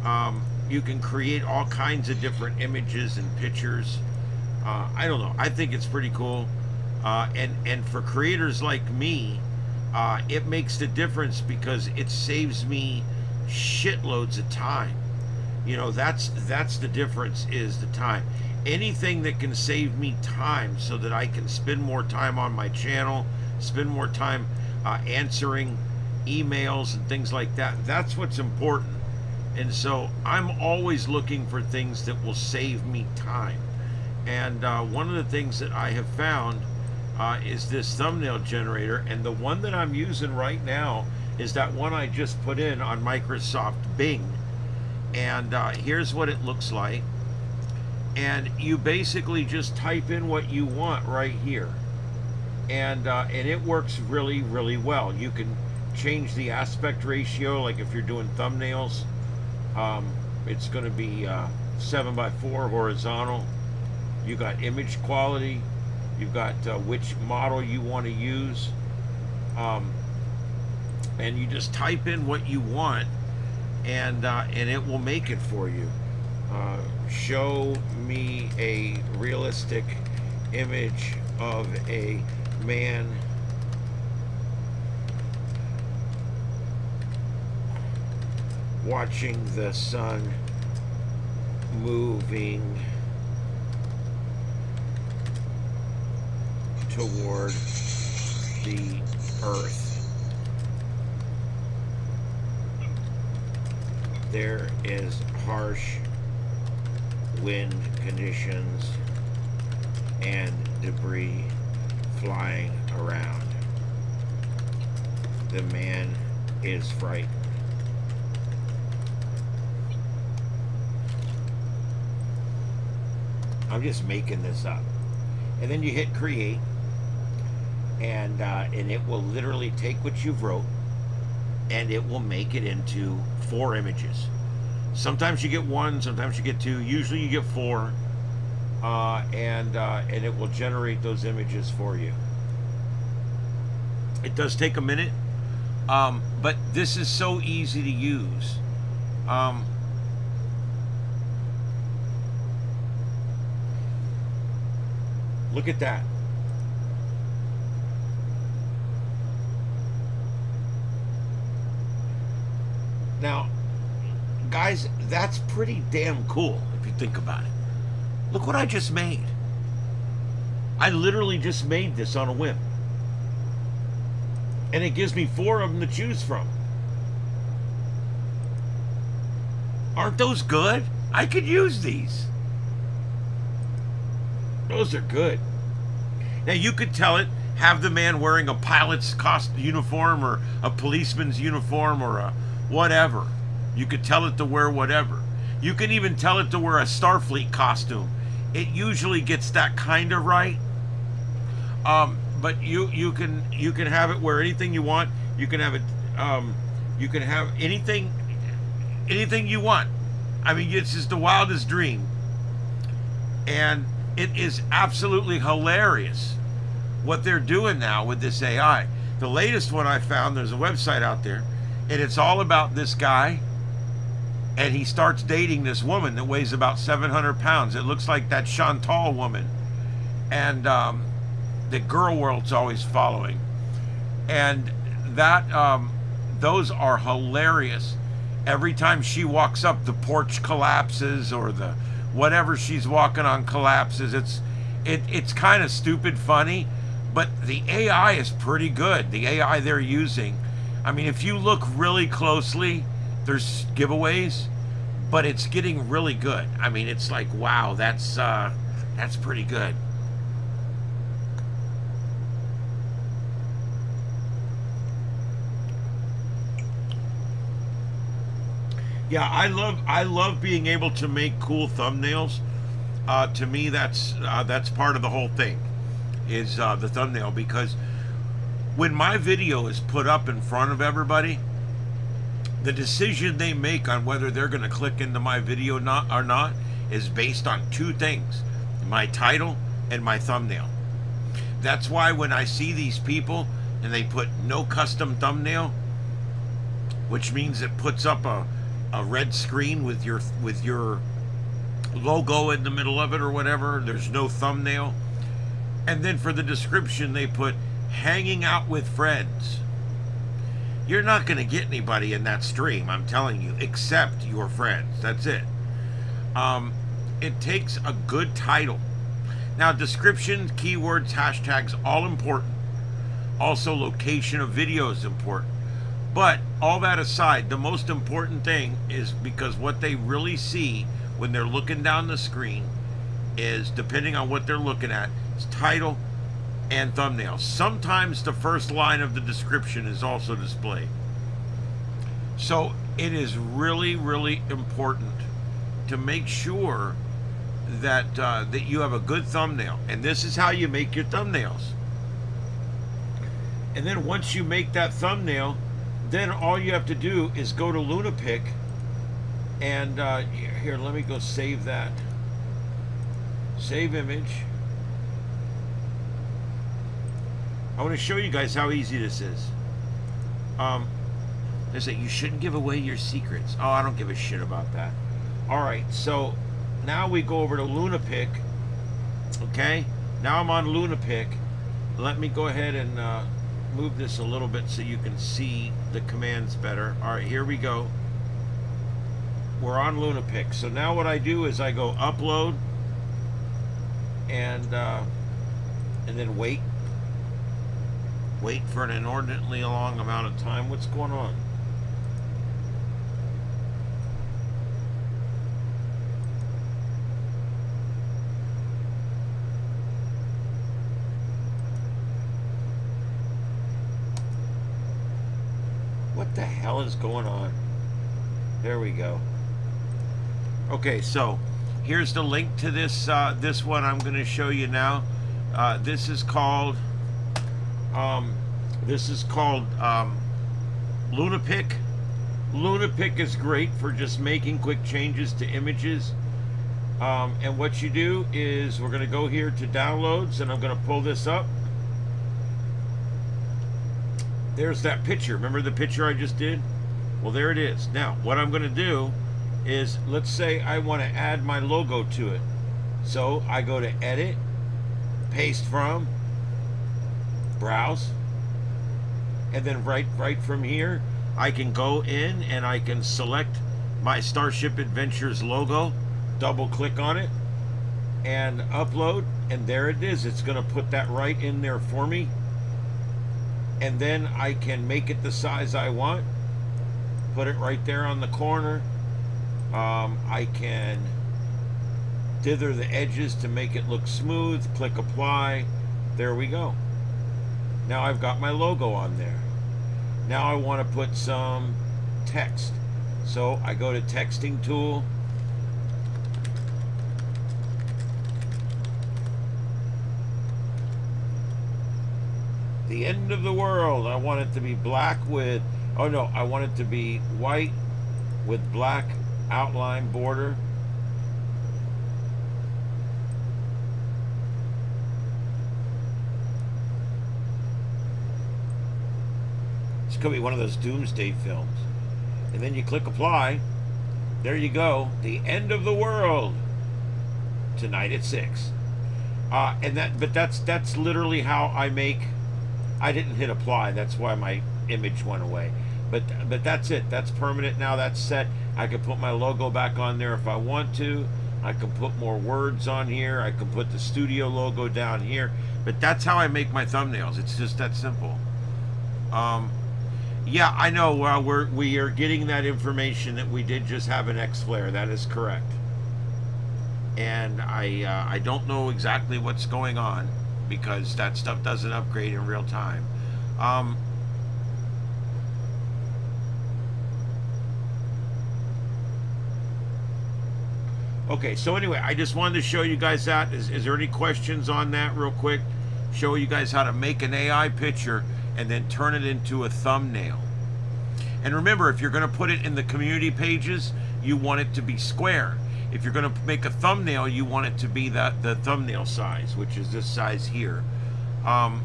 all kinds of different images and pictures. I don't know. I think it's pretty cool. And for creators like me, it makes the difference because it saves me shitloads of time. You know, that's the difference, is the time. Anything that can save me time so that I can spend more time on my channel, spend more time answering emails and things like that, that's what's important. And so I'm always looking for things that will save me time. And one of the things that I have found is this thumbnail generator. And the one that I'm using right now is that one I just put in on Microsoft Bing. And here's what it looks like. And you basically just type in what you want right here. And it works really, really well. You can change the aspect ratio, like if you're doing thumbnails. It's going to be 7:4 horizontal. You got image quality. You've got which model you want to use. And you just type in what you want, and it will make it for you. Show me a realistic image of a man watching the sun moving toward the earth. There is harsh wind conditions and debris flying around. The man is frightened. I'm just making this up. And then you hit create, and it will literally take what you've wrote and it will make it into 4 images. Sometimes you get 1, sometimes you get 2, usually you get 4, and it will generate those images for you. It does take a minute, but this is so easy to use. Look at that. Now, guys, that's pretty damn cool if you think about it. Look what I just made. I literally just made this on a whim. And it gives me 4 of them to choose from. Aren't those good? I could use these. Those are good. Now you could tell it, have the man wearing a pilot's uniform or a policeman's uniform or a whatever. You could tell it to wear whatever. You can even tell it to wear a Starfleet costume. It usually gets that kind of right. But you can have it wear anything you want. You can have it. You can have anything you want. I mean, it's just the wildest dream. And it is absolutely hilarious what they're doing now with this AI. The latest one I found, there's a website out there, and it's all about this guy, and he starts dating this woman that weighs about 700 pounds. It looks like that Chantal woman, and the girl world's always following. And that those are hilarious. Every time she walks up, the porch collapses, or the whatever she's walking on collapses. It's kind of stupid funny, but the AI is pretty good. The AI they're using, I mean, if you look really closely, there's giveaways, but it's getting really good. I mean, it's like, wow, that's pretty good. Yeah, I love being able to make cool thumbnails. To me, that's part of the whole thing, is the thumbnail, because when my video is put up in front of everybody, the decision they make on whether they're going to click into my video or not is based on 2 things: my title and my thumbnail. That's why when I see these people and they put no custom thumbnail, which means it puts up a red screen with your logo in the middle of it or whatever, there's no thumbnail, and then for the description they put hanging out with friends. You're not going to get anybody in that stream, I'm telling you, except your friends. That's it. Um, it takes a good title. Now, description, keywords, hashtags, all important. Also, location of video is important. But all that aside, the most important thing is, because what they really see when they're looking down the screen is, depending on what they're looking at, is title and thumbnail. Sometimes the first line of the description is also displayed. So it is really, really important to make sure that that you have a good thumbnail. And this is how you make your thumbnails. And then once you make that thumbnail, then all you have to do is go to LunaPic, and here, let me go save that. Save image. I want to show you guys how easy this is. They say you shouldn't give away your secrets. Oh, I don't give a shit about that. All right, so now we go over to LunaPic. Okay, now I'm on LunaPic. Let me go ahead and move this a little bit so you can see the commands better. All right, here we go. We're on LunaPic. So now what I do is I go upload, and then wait for an inordinately long amount of time. What's going on? What the hell is going on? There we go. Okay, so here's the link to this this one I'm going to show you now. This is called LunaPic. LunaPic is great for just making quick changes to images. And what you do is, we're going to go here to downloads, and I'm going to pull this up. There's that picture. Remember the picture I just did? Well, there it is. Now, what I'm going to do is, let's say I want to add my logo to it. So I go to Edit, Paste From, Browse, and then right from here, I can go in and I can select my Starship Adventures logo, double click on it, and upload, and there it is. It's going to put that right in there for me. And then I can make it the size I want, put it right there on the corner. I can dither the edges to make it look smooth, click apply. There we go. Now I've got my logo on there. Now I want to put some text. So I go to texting tool. The end of the world. I want it to be black with, oh no, I want it to be white with black outline border. It's going to be one of those doomsday films. And then you click apply. There you go. The end of the world. Tonight at 6. But that's literally how I make. I didn't hit apply. That's why my image went away. But that's it. That's permanent now. That's set. I can put my logo back on there if I want to. I can put more words on here. I can put the studio logo down here. But that's how I make my thumbnails. It's just that simple. Yeah, I know. We are getting that information that we did just have an X flare. That is correct. And I don't know exactly what's going on, because that stuff doesn't upgrade in real time. Okay, so anyway, I just wanted to show you guys that. Is there any questions on that real quick? Show you guys how to make an AI picture and then turn it into a thumbnail. And remember, if you're going to put it in the community pages, you want it to be square. If you're going to make a thumbnail, you want it to be the thumbnail size, which is this size here. All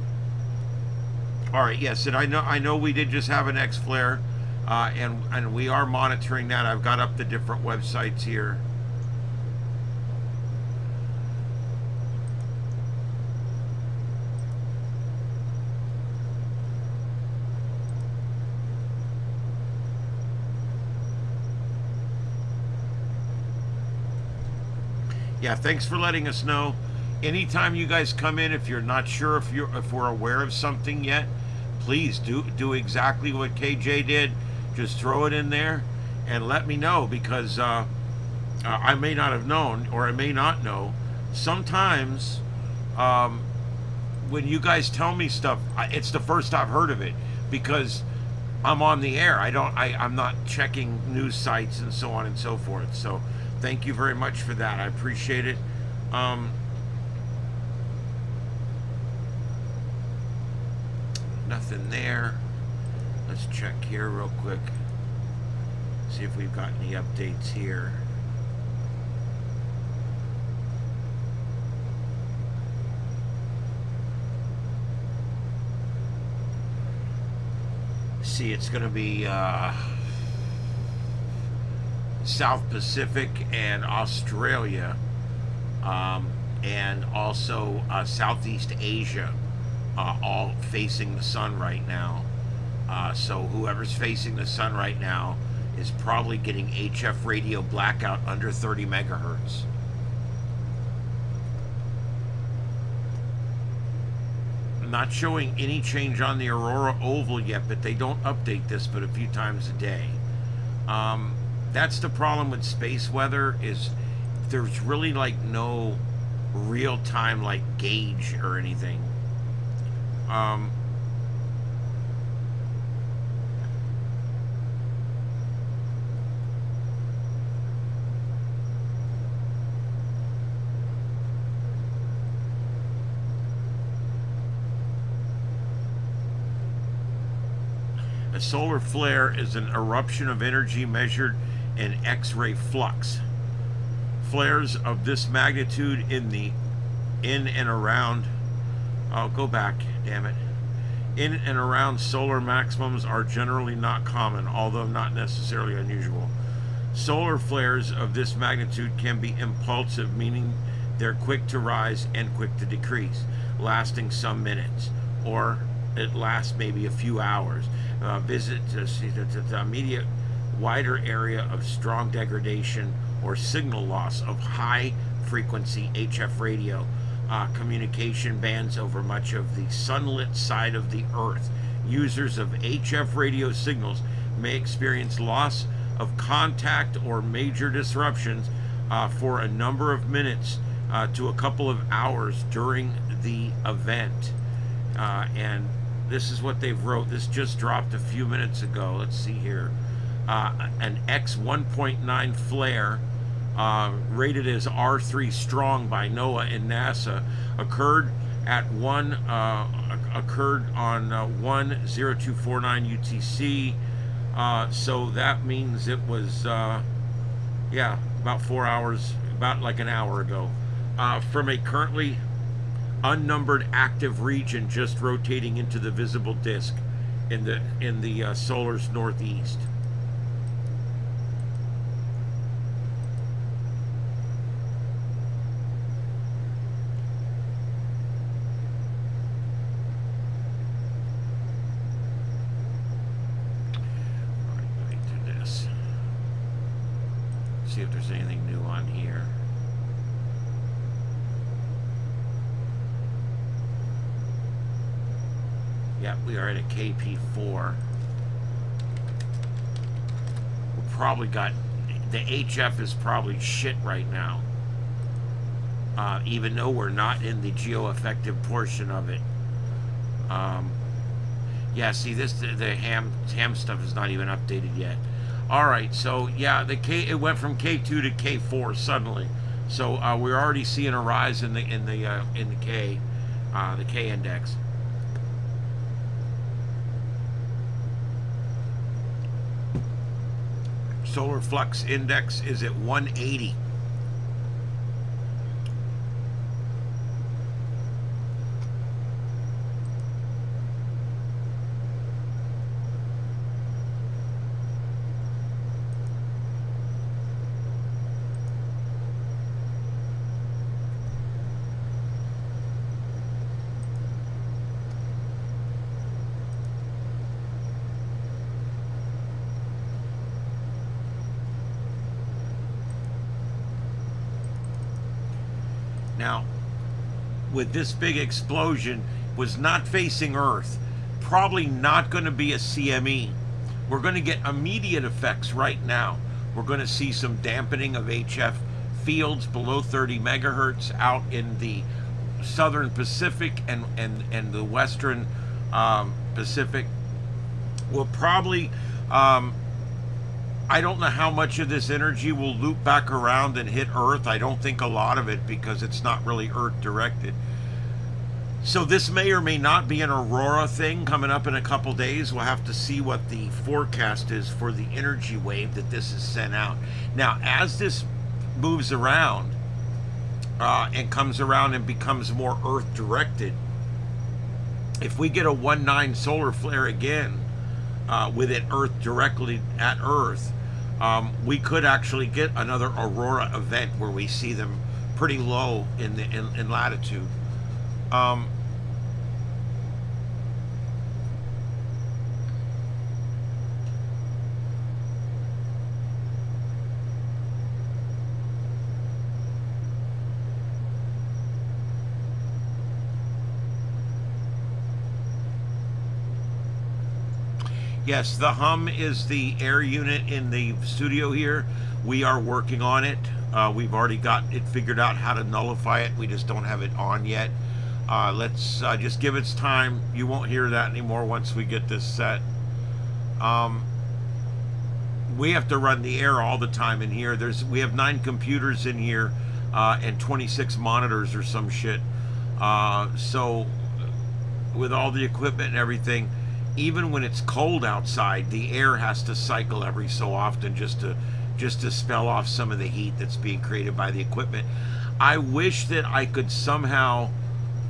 right, yes, and I know we did just have an X flare, and we are monitoring that. I've got up the different websites here. Yeah, thanks for letting us know. Anytime you guys come in, if you're not sure if we're aware of something yet, please do exactly what KJ did. Just throw it in there and let me know, because I may not have known, or I may not know. Sometimes um, when you guys tell me stuff, it's the first I've heard of it, because I'm on the air. I'm not checking news sites and so on and so forth. So thank you very much for that. I appreciate it. Nothing there. Let's check here real quick. See if we've got any updates here. See, it's going to be South Pacific and Australia, and also Southeast Asia, all facing the sun right now. So whoever's facing the sun right now is probably getting HF radio blackout under 30 megahertz. Not showing any change on the aurora oval yet, but they don't update this but a few times a day. That's the problem with space weather, is there's really like no real-time like gauge or anything. A solar flare is an eruption of energy measured in X-ray flux. Flares of this magnitude in and around, I'll go back, damn it. In and around solar maximums are generally not common, although not necessarily unusual. Solar flares of this magnitude can be impulsive, meaning they're quick to rise and quick to decrease, lasting some minutes, or it lasts maybe a few hours. Visit the immediate wider area of strong degradation or signal loss of high frequency HF radio communication bands over much of the sunlit side of the Earth. Users of HF radio signals may experience loss of contact or major disruptions for a number of minutes to a couple of hours during the event. And this is what they've wrote. This just dropped a few minutes ago. Let's see here. An X 1.9 flare, rated as R3 strong by NOAA and NASA, occurred on 10249 UTC. So that means it was about 4 hours, about like an hour ago, from a currently unnumbered active region just rotating into the visible disk in the solar's northeast. All right, let me do this. See if there's anything new on here. Yeah, we are at a KP4. We probably got, the HF is probably shit right now. Even though we're not in the geo-effective portion of it. Yeah, see, the ham stuff is not even updated yet. Alright, so yeah, it went from K2 to K4 suddenly. So we're already seeing a rise in the K index. Solar flux index is at 180. Now, with this big explosion, was not facing Earth, probably not going to be a CME. We're going to get immediate effects right now. We're going to see some dampening of HF fields below 30 megahertz out in the southern Pacific and the western Pacific. We'll probably, I don't know how much of this energy will loop back around and hit Earth. I don't think a lot of it, because it's not really Earth directed. So this may or may not be an aurora thing coming up in a couple days. We'll have to see what the forecast is for the energy wave that this is sent out. Now, as this moves around and comes around and becomes more Earth directed, if we get a 1.9 solar flare again with it Earth directly at Earth, we could actually get another aurora event where we see them pretty low in latitude. Yes, the hum is the air unit in the studio here. We are working on it. We've already got it figured out how to nullify it. We just don't have it on yet. Let's just give it time. You won't hear that anymore once we get this set. We have to run the air all the time in here. We have 9 computers in here and 26 monitors or some shit. So with all the equipment and everything, even when it's cold outside, the air has to cycle every so often just to spell off some of the heat that's being created by the equipment. I wish that I could somehow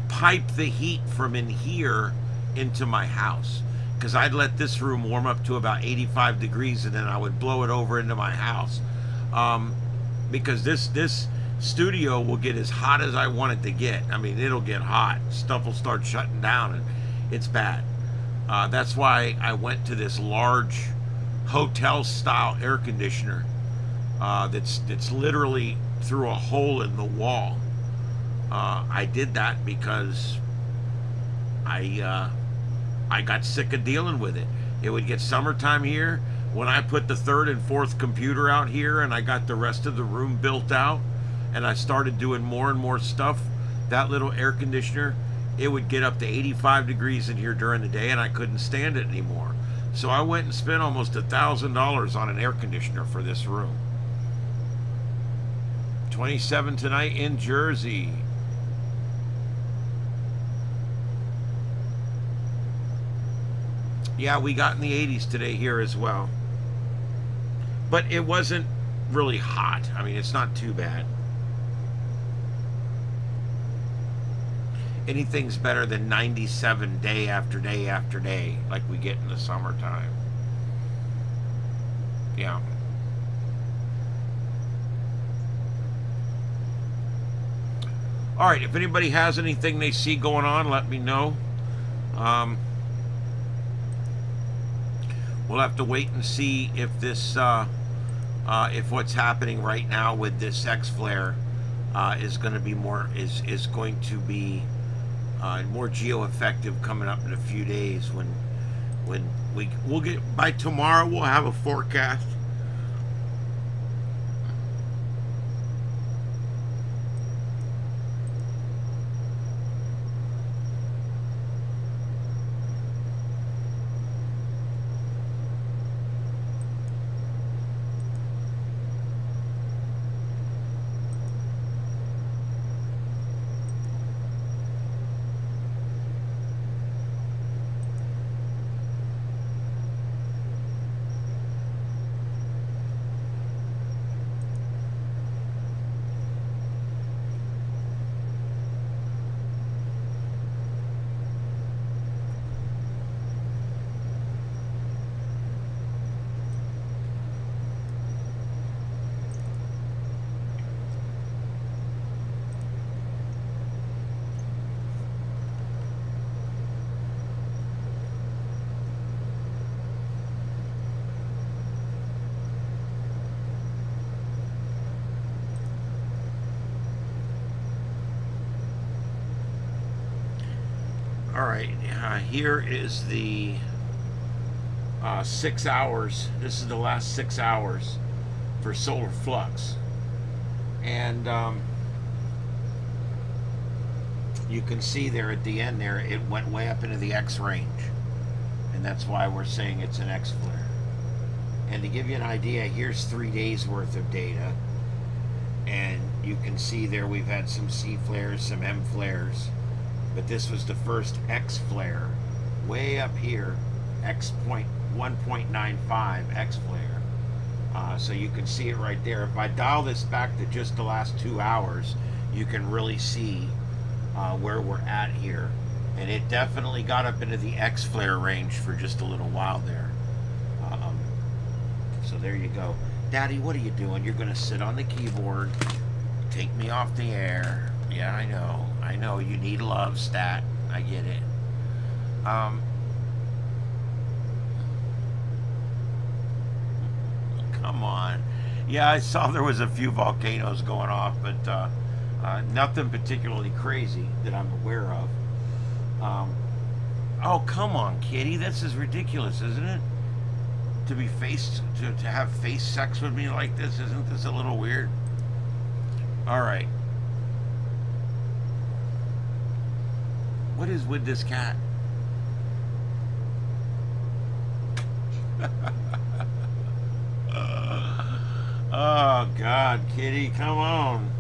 pipe the heat from in here into my house, because I'd let this room warm up to about 85 degrees and then I would blow it over into my house, because this studio will get as hot as I want it to get. I mean, it'll get hot. Stuff will start shutting down and it's bad. That's why I went to this large hotel-style air conditioner that's literally through a hole in the wall. I did that because I got sick of dealing with it. It would get summertime here. When I put the 3rd and 4th computer out here and I got the rest of the room built out and I started doing more and more stuff, that little air conditioner, it would get up to 85 degrees in here during the day and I couldn't stand it anymore. So I went and spent almost $1,000 on an air conditioner for this room. 27 tonight in Jersey. Yeah, we got in the 80s today here as well. But it wasn't really hot. I mean, it's not too bad. Anything's better than 97 day after day after day like we get in the summertime. Yeah. All right, if anybody has anything they see going on, let me know. We'll have to wait and see if this, if what's happening right now with this X flare is going to be more, is going to be more geo-effective coming up in a few days when we'll get, by tomorrow we'll have a forecast. All right, here is the 6 hours. This is the last 6 hours for solar flux. And you can see there at the end there, it went way up into the X range. And that's why we're saying it's an X flare. And to give you an idea, here's 3 days worth of data. And you can see there we've had some C flares, some M flares. But this was the first X flare. Way up here, X point 1.95 X flare. So you can see it right there. If I dial this back to just the last 2 hours, you can really see where we're at here. And it definitely got up into the X flare range for just a little while there. So there you go. Daddy, what are you doing? You're going to sit on the keyboard, take me off the air. Yeah, I know. I know you need love, stat. I get it. Come on. Yeah, I saw there was a few volcanoes going off, but nothing particularly crazy that I'm aware of. Oh, come on, kitty. This is ridiculous, isn't it? To be to have face sex with me like this, isn't this a little weird? All right. What is with this cat? Oh God, kitty, come on.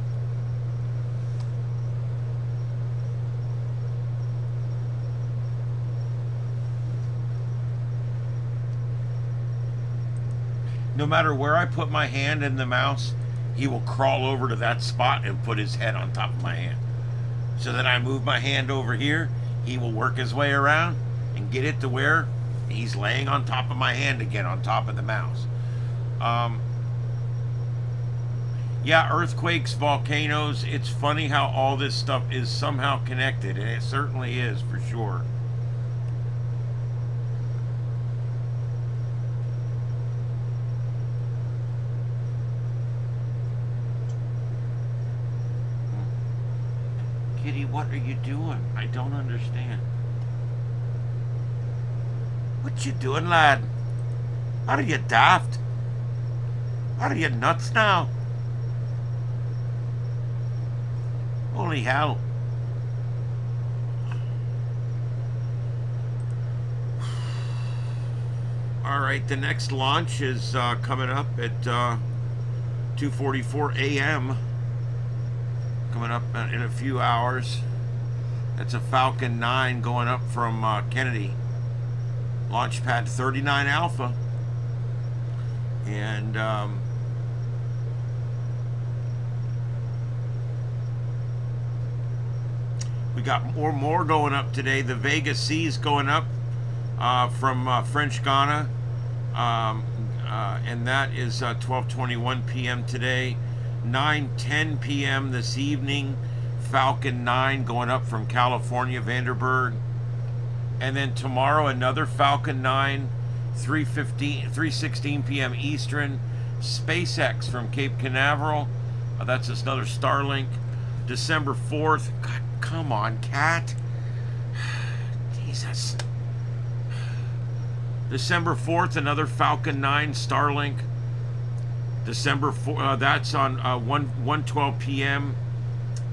No matter where I put my hand in the mouse, he will crawl over to that spot and put his head on top of my hand. So then I move my hand over here, he will work his way around and get it to where he's laying on top of my hand again, on top of the mouse. Yeah, earthquakes, volcanoes, it's funny how all this stuff is somehow connected, and it certainly is, for sure. Kitty, what are you doing? I don't understand. What you doing, lad? Are you daft? Are you nuts now? Holy hell. All right, the next launch is coming up at 2:44 a.m. Coming up in a few hours. That's a Falcon 9 going up from Kennedy. Launch pad 39 Alpha. And we got more going up today. The Vega C is going up from French Guiana. And that is 12:21 p.m. today. 9:10 p.m. this evening, Falcon 9 going up from California, Vandenberg. And then tomorrow, another Falcon 9, 3:16 p.m. Eastern, SpaceX from Cape Canaveral. That's another Starlink. December 4th. God, come on, cat. Jesus. December 4th, another Falcon 9 Starlink. December 4th, that's on 1:12 p.m.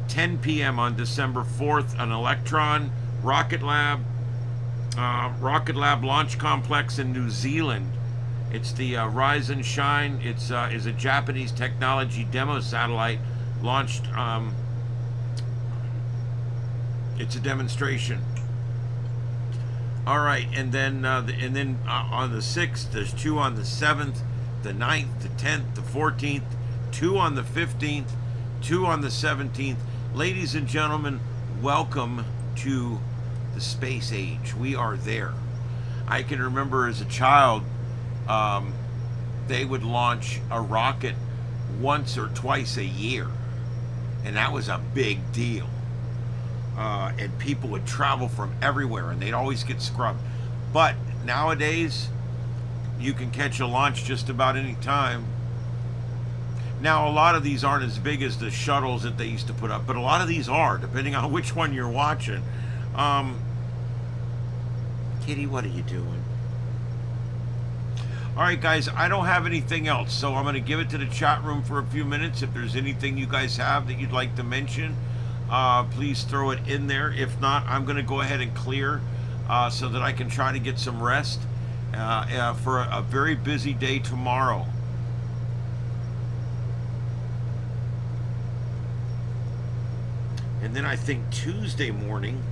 10 p.m. on December 4th, an Electron Rocket Lab Launch Complex in New Zealand. It's the Rise and Shine. It's is a Japanese technology demo satellite launched. It's a demonstration. All right, and then on the 6th, there's 2 on the 7th. The 9th, the 10th, the 14th, 2 on the 15th, 2 on the 17th. Ladies and gentlemen, welcome to the space age. We are there. I can remember as a child, they would launch a rocket once or twice a year, and that was a big deal. And people would travel from everywhere, and they'd always get scrubbed. But nowadays, you can catch a launch just about any time. Now, a lot of these aren't as big as the shuttles that they used to put up, but a lot of these are, depending on which one you're watching. Kitty, what are you doing? All right, guys, I don't have anything else, so I'm going to give it to the chat room for a few minutes. If there's anything you guys have that you'd like to mention, please throw it in there. If not, I'm going to go ahead and clear so that I can try to get some rest for a very busy day tomorrow. And then I think Tuesday morning,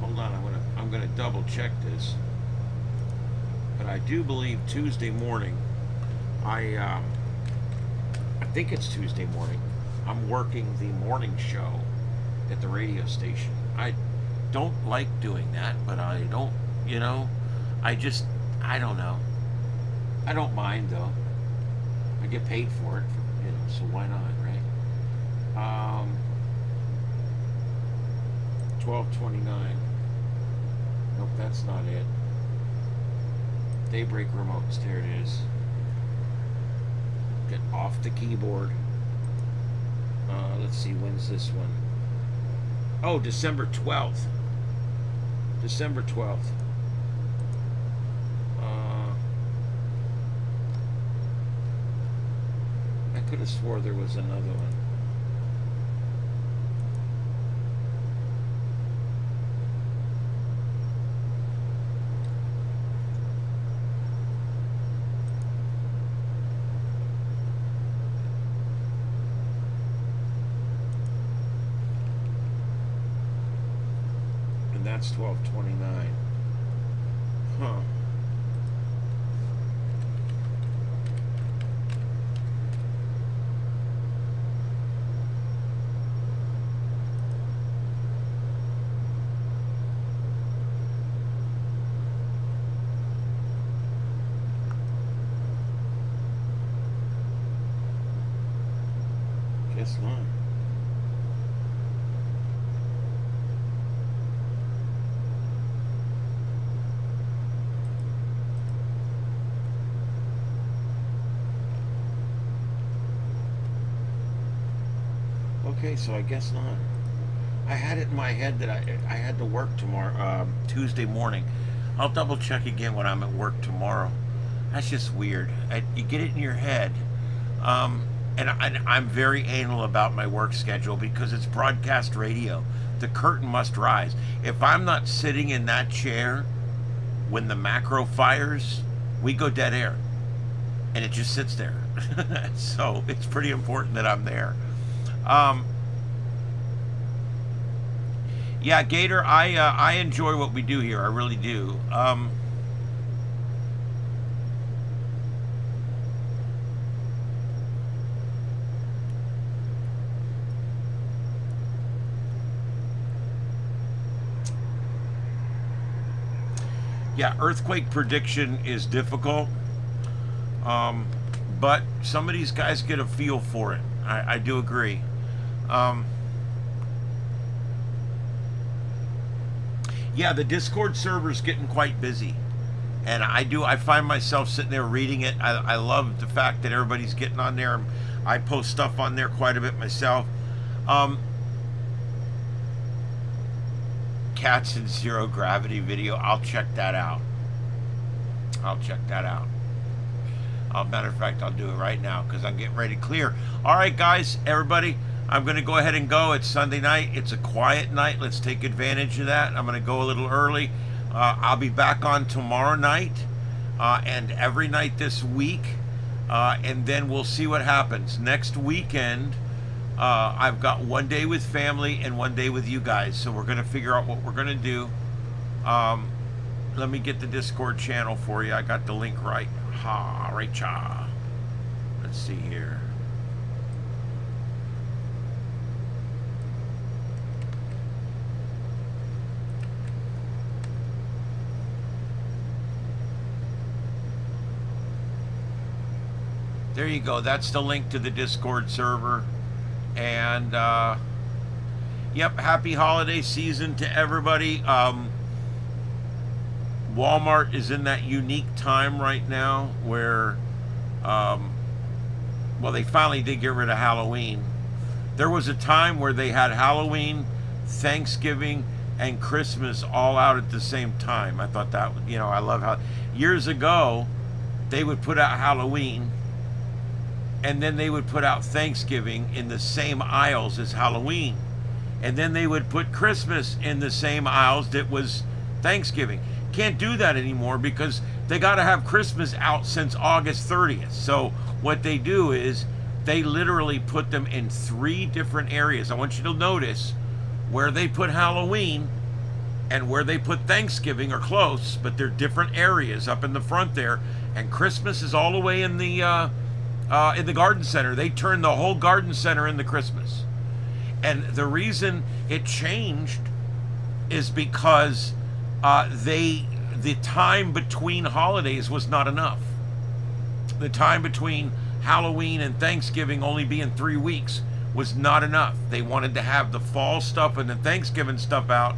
hold on, I'm gonna double check this. But I do believe Tuesday morning, I think it's Tuesday morning, I'm working the morning show at the radio station. I don't like doing that, but I don't, you know, I don't know. I don't mind though. I get paid for it, you know, so why not, right? 12:29. Nope, that's not it. Daybreak remotes, there it is. Get off the keyboard. Let's see, when's this one? Oh, December 12th. December 12th. I could have swore there was another one. That's 12:29. Huh. Guess not. Okay, so I guess not. I had it in my head that I had to work tomorrow, Tuesday morning. I'll double check again when I'm at work tomorrow. That's just weird. You get it in your head. And I'm very anal about my work schedule because it's broadcast radio. The curtain must rise. If I'm not sitting in that chair when the macro fires, we go dead air. And it just sits there. So it's pretty important that I'm there. Yeah, Gator, I enjoy what we do here. I really do. Yeah, earthquake prediction is difficult. But some of these guys get a feel for it. I do agree. Yeah, the Discord server's getting quite busy. And I find myself sitting there reading it. I love the fact that everybody's getting on there. I post stuff on there quite a bit myself. Cats in zero gravity video. I'll check that out. Matter of fact, I'll do it right now because I'm getting ready to clear. All right, guys, everybody, I'm going to go ahead and go. It's Sunday night. It's a quiet night. Let's take advantage of that. I'm going to go a little early. I'll be back on tomorrow night and every night this week, and then we'll see what happens. Next weekend, I've got one day with family and one day with you guys, so we're going to figure out what we're going to do. Let me get the Discord channel for you. I got the link right. Let's see here. There you go. That's the link to the Discord server. And yep, happy holiday season to everybody. Walmart is in that unique time right now where, well, they finally did get rid of Halloween. There was a time where they had Halloween, Thanksgiving, and Christmas all out at the same time. I thought that, I love how years ago they would put out Halloween and then they would put out Thanksgiving in the same aisles as Halloween. And then they would put Christmas in the same aisles that was Thanksgiving. Can't do that anymore because they got to have Christmas out since August 30th. So what they do is they literally put them in 3 different areas. I want you to notice where they put Halloween and where they put Thanksgiving are close, but they're different areas up in the front there. And Christmas is all the way in the garden center. They turned the whole garden center into Christmas. And the reason it changed is because the time between holidays was not enough. The time between Halloween and Thanksgiving only being 3 weeks was not enough. They wanted to have the fall stuff and the Thanksgiving stuff out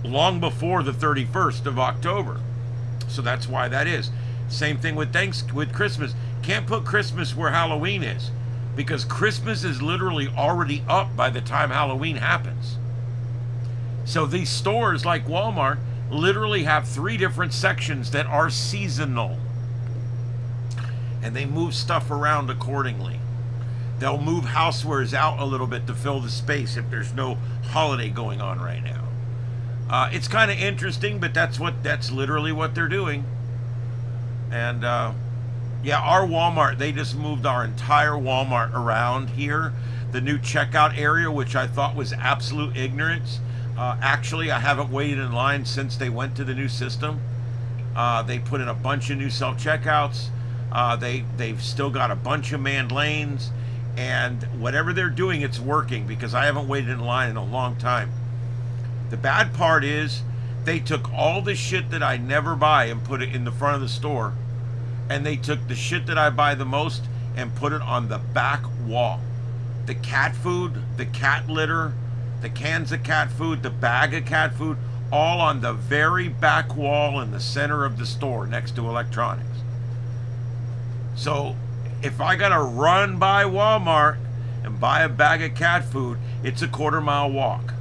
long before the 31st of October. So that's why that is. Same thing with Christmas. Can't put Christmas where Halloween is because Christmas is literally already up by the time Halloween happens. So these stores like Walmart literally have 3 different sections that are seasonal. And they move stuff around accordingly. They'll move housewares out a little bit to fill the space if there's no holiday going on right now. It's kind of interesting, but that's literally what they're doing. And yeah, our Walmart, they just moved our entire Walmart around here. The new checkout area, which I thought was absolute ignorance. Actually, I haven't waited in line since they went to the new system. They put in a bunch of new self-checkouts. They've still got a bunch of manned lanes. And whatever they're doing, it's working because I haven't waited in line in a long time. The bad part is they took all the shit that I never buy and put it in the front of the store. And they took the shit that I buy the most and put it on the back wall. The cat food, the cat litter, the cans of cat food, the bag of cat food, all on the very back wall in the center of the store next to electronics. So if I gotta run by Walmart and buy a bag of cat food, it's a 1/4-mile walk.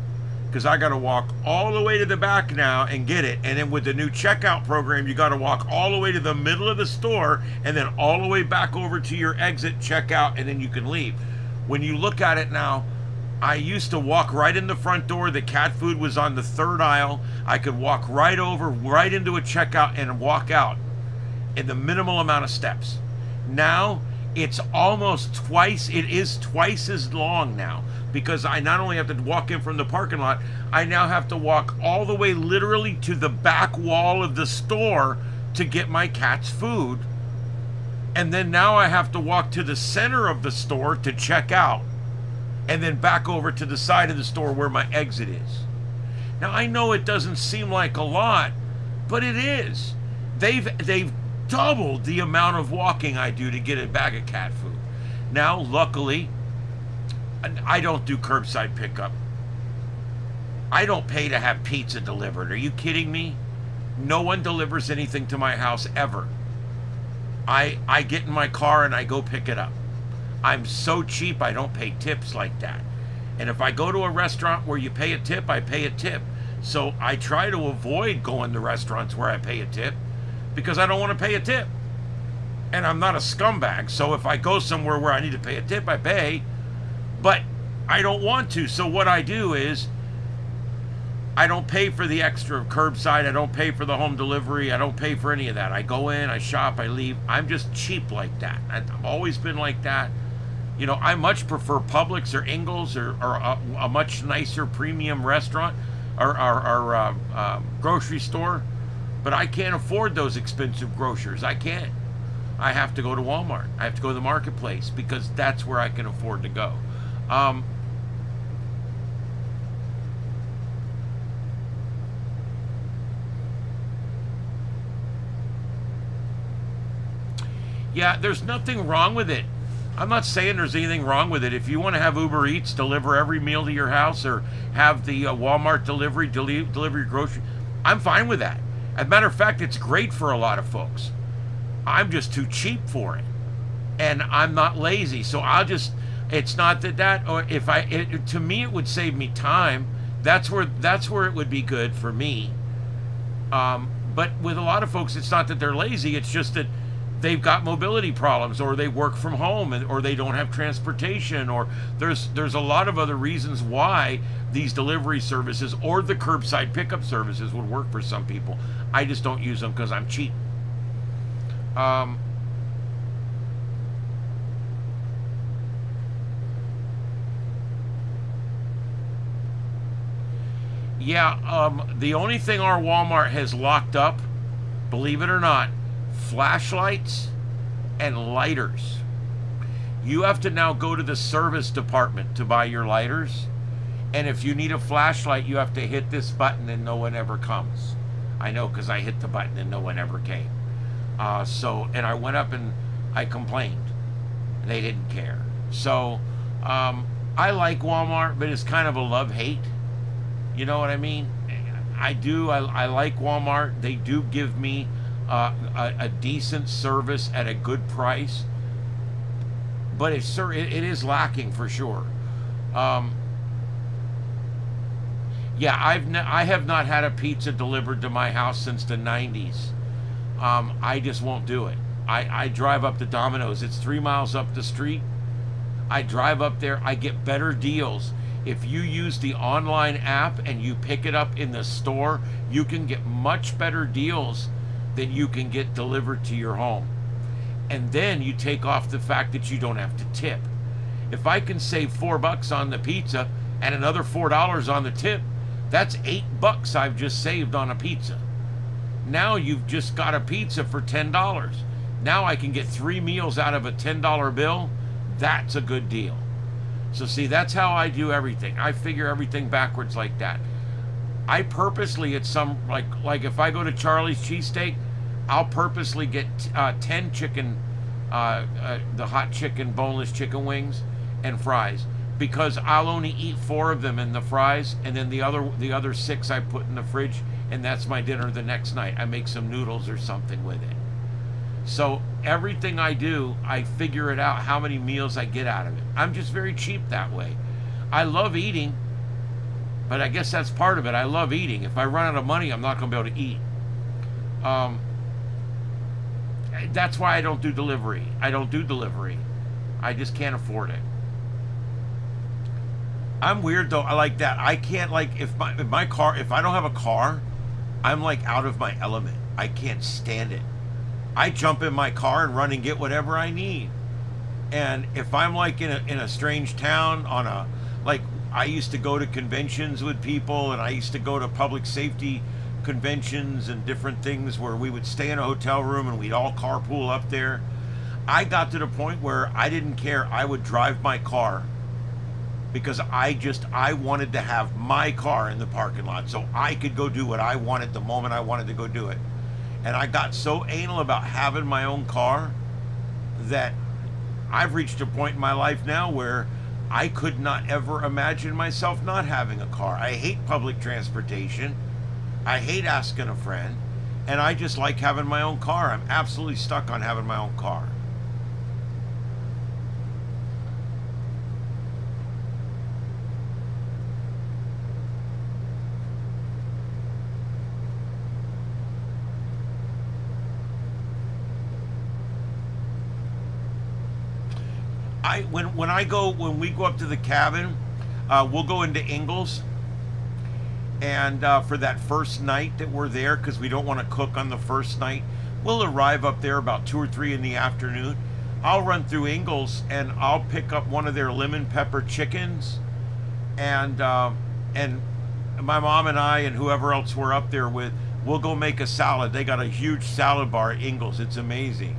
Because I gotta walk all the way to the back now and get it. And then with the new checkout program, you gotta walk all the way to the middle of the store and then all the way back over to your exit, check out, and then you can leave. When you look at it now, I used to walk right in the front door. The cat food was on the 3rd aisle. I could walk right over, right into a checkout and walk out in the minimal amount of steps. Now, it's almost twice, it is twice as long now because I not only have to walk in from the parking lot, I now have to walk all the way literally to the back wall of the store to get my cat's food. And then now I have to walk to the center of the store to check out. And then back over to the side of the store where my exit is. Now I know it doesn't seem like a lot, but it is. They've doubled the amount of walking I do to get a bag of cat food. Now, luckily, I don't do curbside pickup. I don't pay to have pizza delivered. Are you kidding me? No one delivers anything to my house ever. I get in my car and I go pick it up. I'm so cheap, I don't pay tips like that. And if I go to a restaurant where you pay a tip, I pay a tip. So I try to avoid going to restaurants where I pay a tip because I don't want to pay a tip. And I'm not a scumbag, so if I go somewhere where I need to pay a tip, I pay. But I don't want to, so what I do is I don't pay for the extra curbside, I don't pay for the home delivery, I don't pay for any of that. I go in, I shop, I leave. I'm just cheap like that. I've always been like that. You know, I much prefer Publix or Ingles or a much nicer premium restaurant or grocery store, but I can't afford those expensive grocers. I can't. I have to go to Walmart. I have to go to the marketplace because that's where I can afford to go. Yeah, there's nothing wrong with it. I'm not saying there's anything wrong with it. If you want to have Uber Eats deliver every meal to your house or have the Walmart deliver your grocery, I'm fine with that. As a matter of fact, it's great for a lot of folks. I'm just too cheap for it. And I'm not lazy. So I'll just, it's not that, or if to me, it would save me time That's where it would be good for me. But with a lot of folks, it's not that they're lazy, it's just that they've got mobility problems, or they work from home, or they don't have transportation, or there's a lot of other reasons why these delivery services or the curbside pickup services would work for some people. I just don't use them because I'm cheap. The only thing our Walmart has locked up, believe it or not, flashlights and lighters. You have to now go to the service department to buy your lighters. And if you need a flashlight, you have to hit this button and no one ever comes. I know, because I hit the button and no one ever came. And I went up and I complained. They didn't care. So I like Walmart, but it's kind of a love-hate. You know what I mean? I do. I like Walmart. They do give me a decent service at a good price. But it is lacking for sure. I have not had a pizza delivered to my house since the 90s. I just won't do it. I drive up to Domino's. It's 3 miles up the street. I drive up there. I get better deals. If you use the online app and you pick it up in the store, you can get much better deals than you can get delivered to your home. And then you take off the fact that you don't have to tip. If I can save $4 on the pizza and another $4 on the tip, that's $8 I've just saved on a pizza. Now you've just got a pizza for $10. Now I can get 3 meals out of a $10 bill. That's a good deal. So see, that's how I do everything. I figure everything backwards like that. I purposely, at some, like if I go to Charlie's Cheesesteak, I'll purposely get 10 chicken, the hot chicken, boneless chicken wings and fries, because I'll only eat 4 of them in the fries, and then the other 6 I put in the fridge, and that's my dinner the next night. I make some noodles or something with it. So everything I do, I figure it out how many meals I get out of it. I'm just very cheap that way. I love eating, but I guess that's part of it. I love eating. If I run out of money, I'm not going to be able to eat. That's why I don't do delivery. I just can't afford it. I'm weird though. I like that. I can't, like, if I don't have a car, I'm like out of my element. I can't stand it. I jump in my car and run and get whatever I need. And if I'm like in a strange town I used to go to conventions with people, and I used to go to public safety conventions and different things where we would stay in a hotel room and we'd all carpool up there. I got to the point where I didn't care. I would drive my car because I wanted to have my car in the parking lot so I could go do what I wanted the moment I wanted to go do it. And I got so anal about having my own car that I've reached a point in my life now where I could not ever imagine myself not having a car. I hate public transportation. I hate asking a friend. And I just like having my own car. I'm absolutely stuck on having my own car. When we go up to the cabin, we'll go into Ingalls, and for that first night that we're there, because we don't want to cook on the first night, we'll arrive up there about 2 or 3 in the afternoon. I'll run through Ingalls and I'll pick up one of their lemon pepper chickens, and my mom and I and whoever else we're up there with, we'll go make a salad. They got a huge salad bar at Ingalls. It's amazing.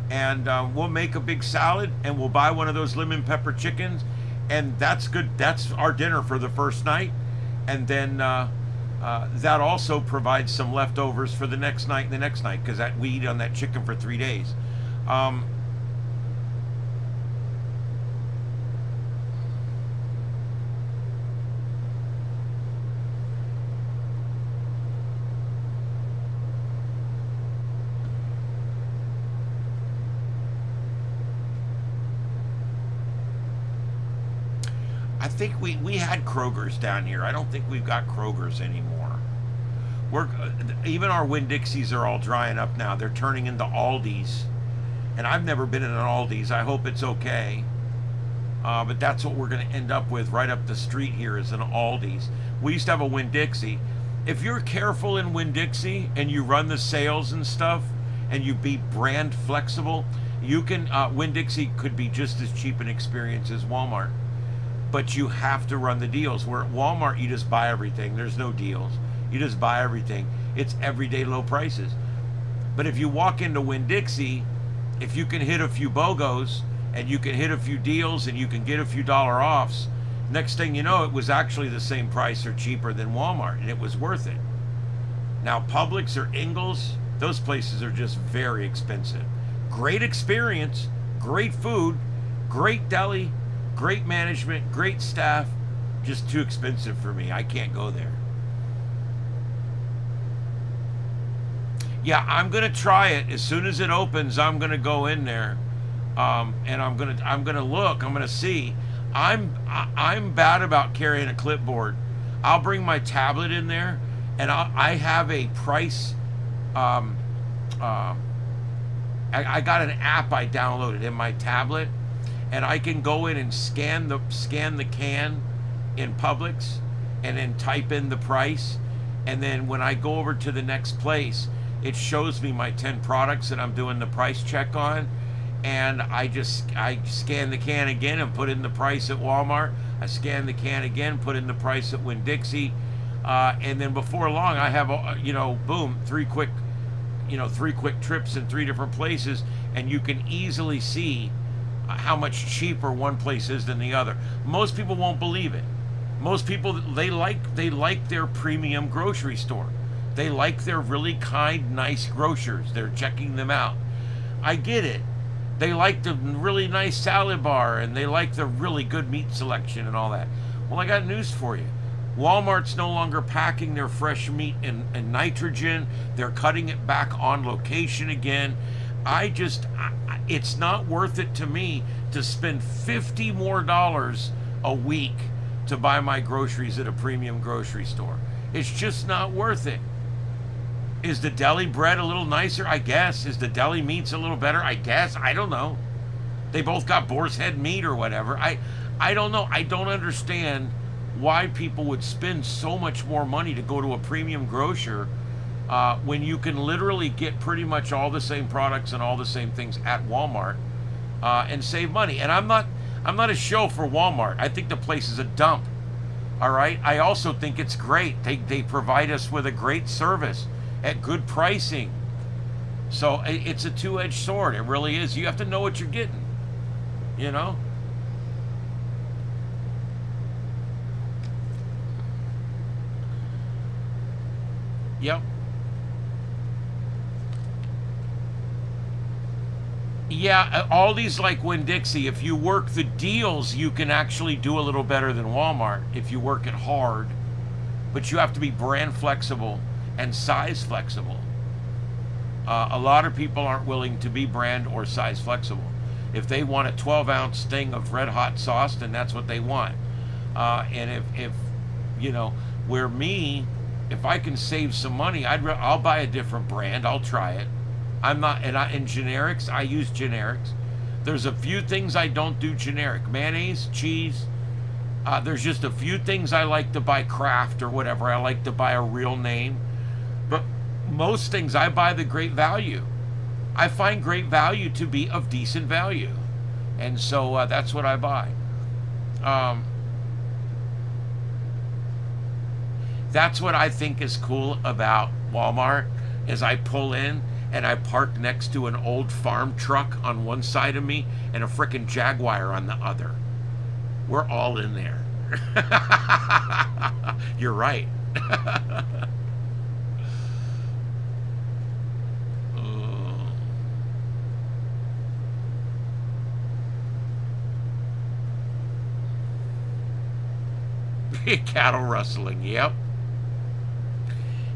And we'll make a big salad, and we'll buy one of those lemon pepper chickens, and that's good. That's our dinner for the first night. And then that also provides some leftovers for the next night and the next night, because we eat on that chicken for 3 days. I think we had Kroger's down here. I don't think we've got Kroger's anymore. We're even our Winn-Dixies are all drying up now. They're turning into Aldi's, and I've never been in an Aldi's. I hope it's okay. But that's what we're going to end up with right up the street here is an Aldi's. We used to have a Winn-Dixie. If you're careful in Winn-Dixie and you run the sales and stuff and you be brand flexible, you can, Winn-Dixie could be just as cheap an experience as Walmart. But you have to run the deals. Where at Walmart, you just buy everything. There's no deals. You just buy everything. It's everyday low prices. But if you walk into Winn-Dixie, if you can hit a few BOGOs, and you can hit a few deals and you can get a few dollar offs, next thing you know, it was actually the same price or cheaper than Walmart, and it was worth it. Now, Publix or Ingles, those places are just very expensive. Great experience, great food, great deli, great management, great staff, just too expensive for me. I can't go there. Yeah, I'm gonna try it. As soon as it opens, I'm gonna go in there. And I'm gonna look. I'm gonna see. I'm bad about carrying a clipboard. I'll bring my tablet in there, and I have a price. I got an app I downloaded in my tablet, and I can go in and scan the can in Publix, and then type in the price, and then when I go over to the next place, it shows me my 10 products that I'm doing the price check on. And I scan the can again and put in the price at Walmart. I scan the can again, put in the price at Winn-Dixie, and then before long, I have boom, three quick trips in 3 different places, and you can easily see how much cheaper one place is than the other. Most people won't believe it. Most people they like their premium grocery store. They like their really kind, nice grocers. They're checking them out. I get it. They like the really nice salad bar, and they like the really good meat selection and all that. Well, I got news for you. Walmart's no longer packing their fresh meat in nitrogen. They're cutting it back on location again. It's not worth it to me to spend $50 more a week to buy my groceries at a premium grocery store. It's just not worth it. Is the deli bread a little nicer? I guess. Is the deli meats a little better? I guess. I don't know. They both got boar's head meat or whatever. I don't know. I don't understand why people would spend so much more money to go to a premium grocer when you can literally get pretty much all the same products and all the same things at Walmart and save money. And I'm not a shill for Walmart. I think the place is a dump. All right. I also think it's great. They provide us with a great service at good pricing. So it's a two-edged sword. It really is. You have to know what you're getting, you know? Yep. Yeah, all these like Winn-Dixie, if you work the deals, you can actually do a little better than Walmart if you work it hard. But you have to be brand flexible and size flexible. A lot of people aren't willing to be brand or size flexible. If they want a 12-ounce thing of red hot sauce, then that's what they want. And if where me, if I can save some money, I'll buy a different brand. I'll try it. I'm not, in generics, I use generics. There's a few things I don't do generic. Mayonnaise, cheese. There's just a few things I like to buy Kraft or whatever. I like to buy a real name. But most things I buy the great value. I find great value to be of decent value. And so that's what I buy. That's what I think is cool about Walmart, is I pull in and I park next to an old farm truck on one side of me and a frickin' Jaguar on the other. We're all in there. You're right. Cattle rustling, yep.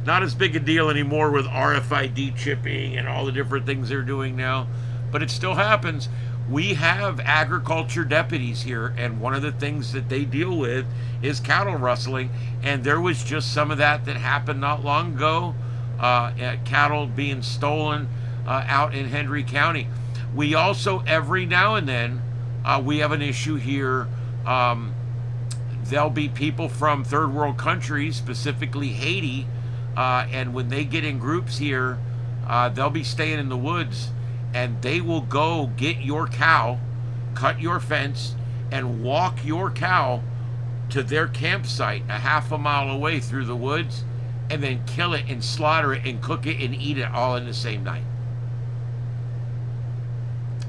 Not as big a deal anymore with RFID chipping and all the different things they're doing now, but it still happens. We have agriculture deputies here, and one of the things that they deal with is cattle rustling, and there was just some of that happened not long ago, cattle being stolen out in Hendry County. We also, every now and then, we have an issue here. There'll be people from third world countries, specifically Haiti, and when they get in groups here, they'll be staying in the woods, and they will go get your cow, cut your fence, and walk your cow to their campsite a half a mile away through the woods, and then kill it and slaughter it and cook it and eat it all in the same night.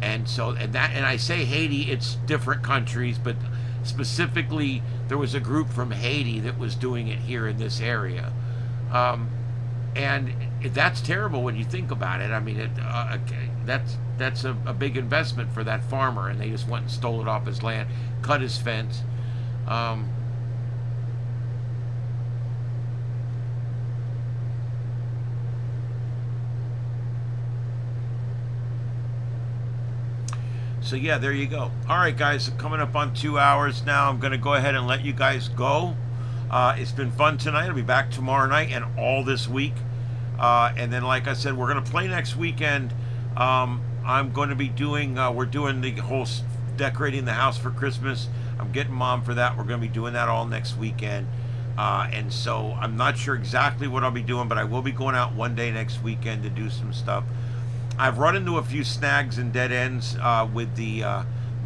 And so, and I say Haiti, it's different countries, but specifically there was a group from Haiti that was doing it here in this area. And that's terrible when you think about it. I mean, that's a big investment for that farmer, and they just went and stole it off his land, cut his fence. So yeah, there you go. All right, guys, coming up on 2 hours now. I'm going to go ahead and let you guys go. It's been fun tonight. I'll be back tomorrow night and all this week. And then, like I said, we're going to play next weekend. I'm going to be doing, we're doing the whole decorating the house for Christmas. I'm getting Mom for that. We're going to be doing that all next weekend. And so I'm not sure exactly what I'll be doing, but I will be going out one day next weekend to do some stuff. I've run into a few snags and dead ends with the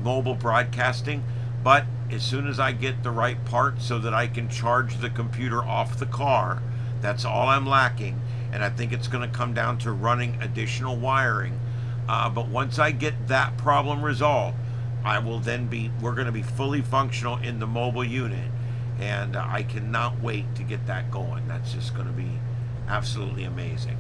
mobile broadcasting, but as soon as I get the right part so that I can charge the computer off the car, that's all I'm lacking. And I think it's going to come down to running additional wiring. But once I get that problem resolved, I will then we're going to be fully functional in the mobile unit. And I cannot wait to get that going. That's just going to be absolutely amazing.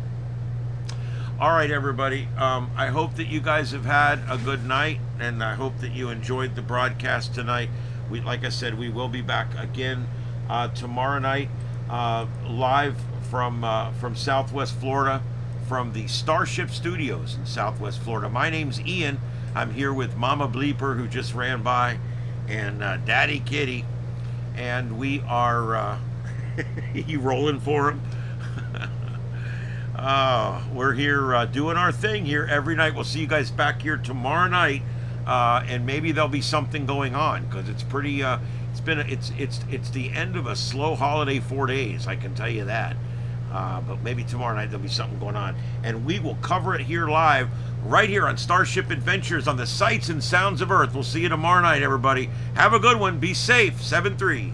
All right, everybody. I hope that you guys have had a good night, and I hope that you enjoyed the broadcast tonight. Like I said, we will be back again tomorrow night, live from Southwest Florida, from the Starship Studios in Southwest Florida. My name's Ian. I'm here with Mama Bleeper, who just ran by, and Daddy Kitty, and we are you rolling for him. We're here doing our thing here every night. We'll see you guys back here tomorrow night, and maybe there'll be something going on, because it's pretty. It's the end of a slow holiday 4 days. I can tell you that. But maybe tomorrow night there'll be something going on, and we will cover it here live, right here on Starship Adventures on the Sights and Sounds of Earth. We'll see you tomorrow night, everybody. Have a good one. Be safe. 7 3s.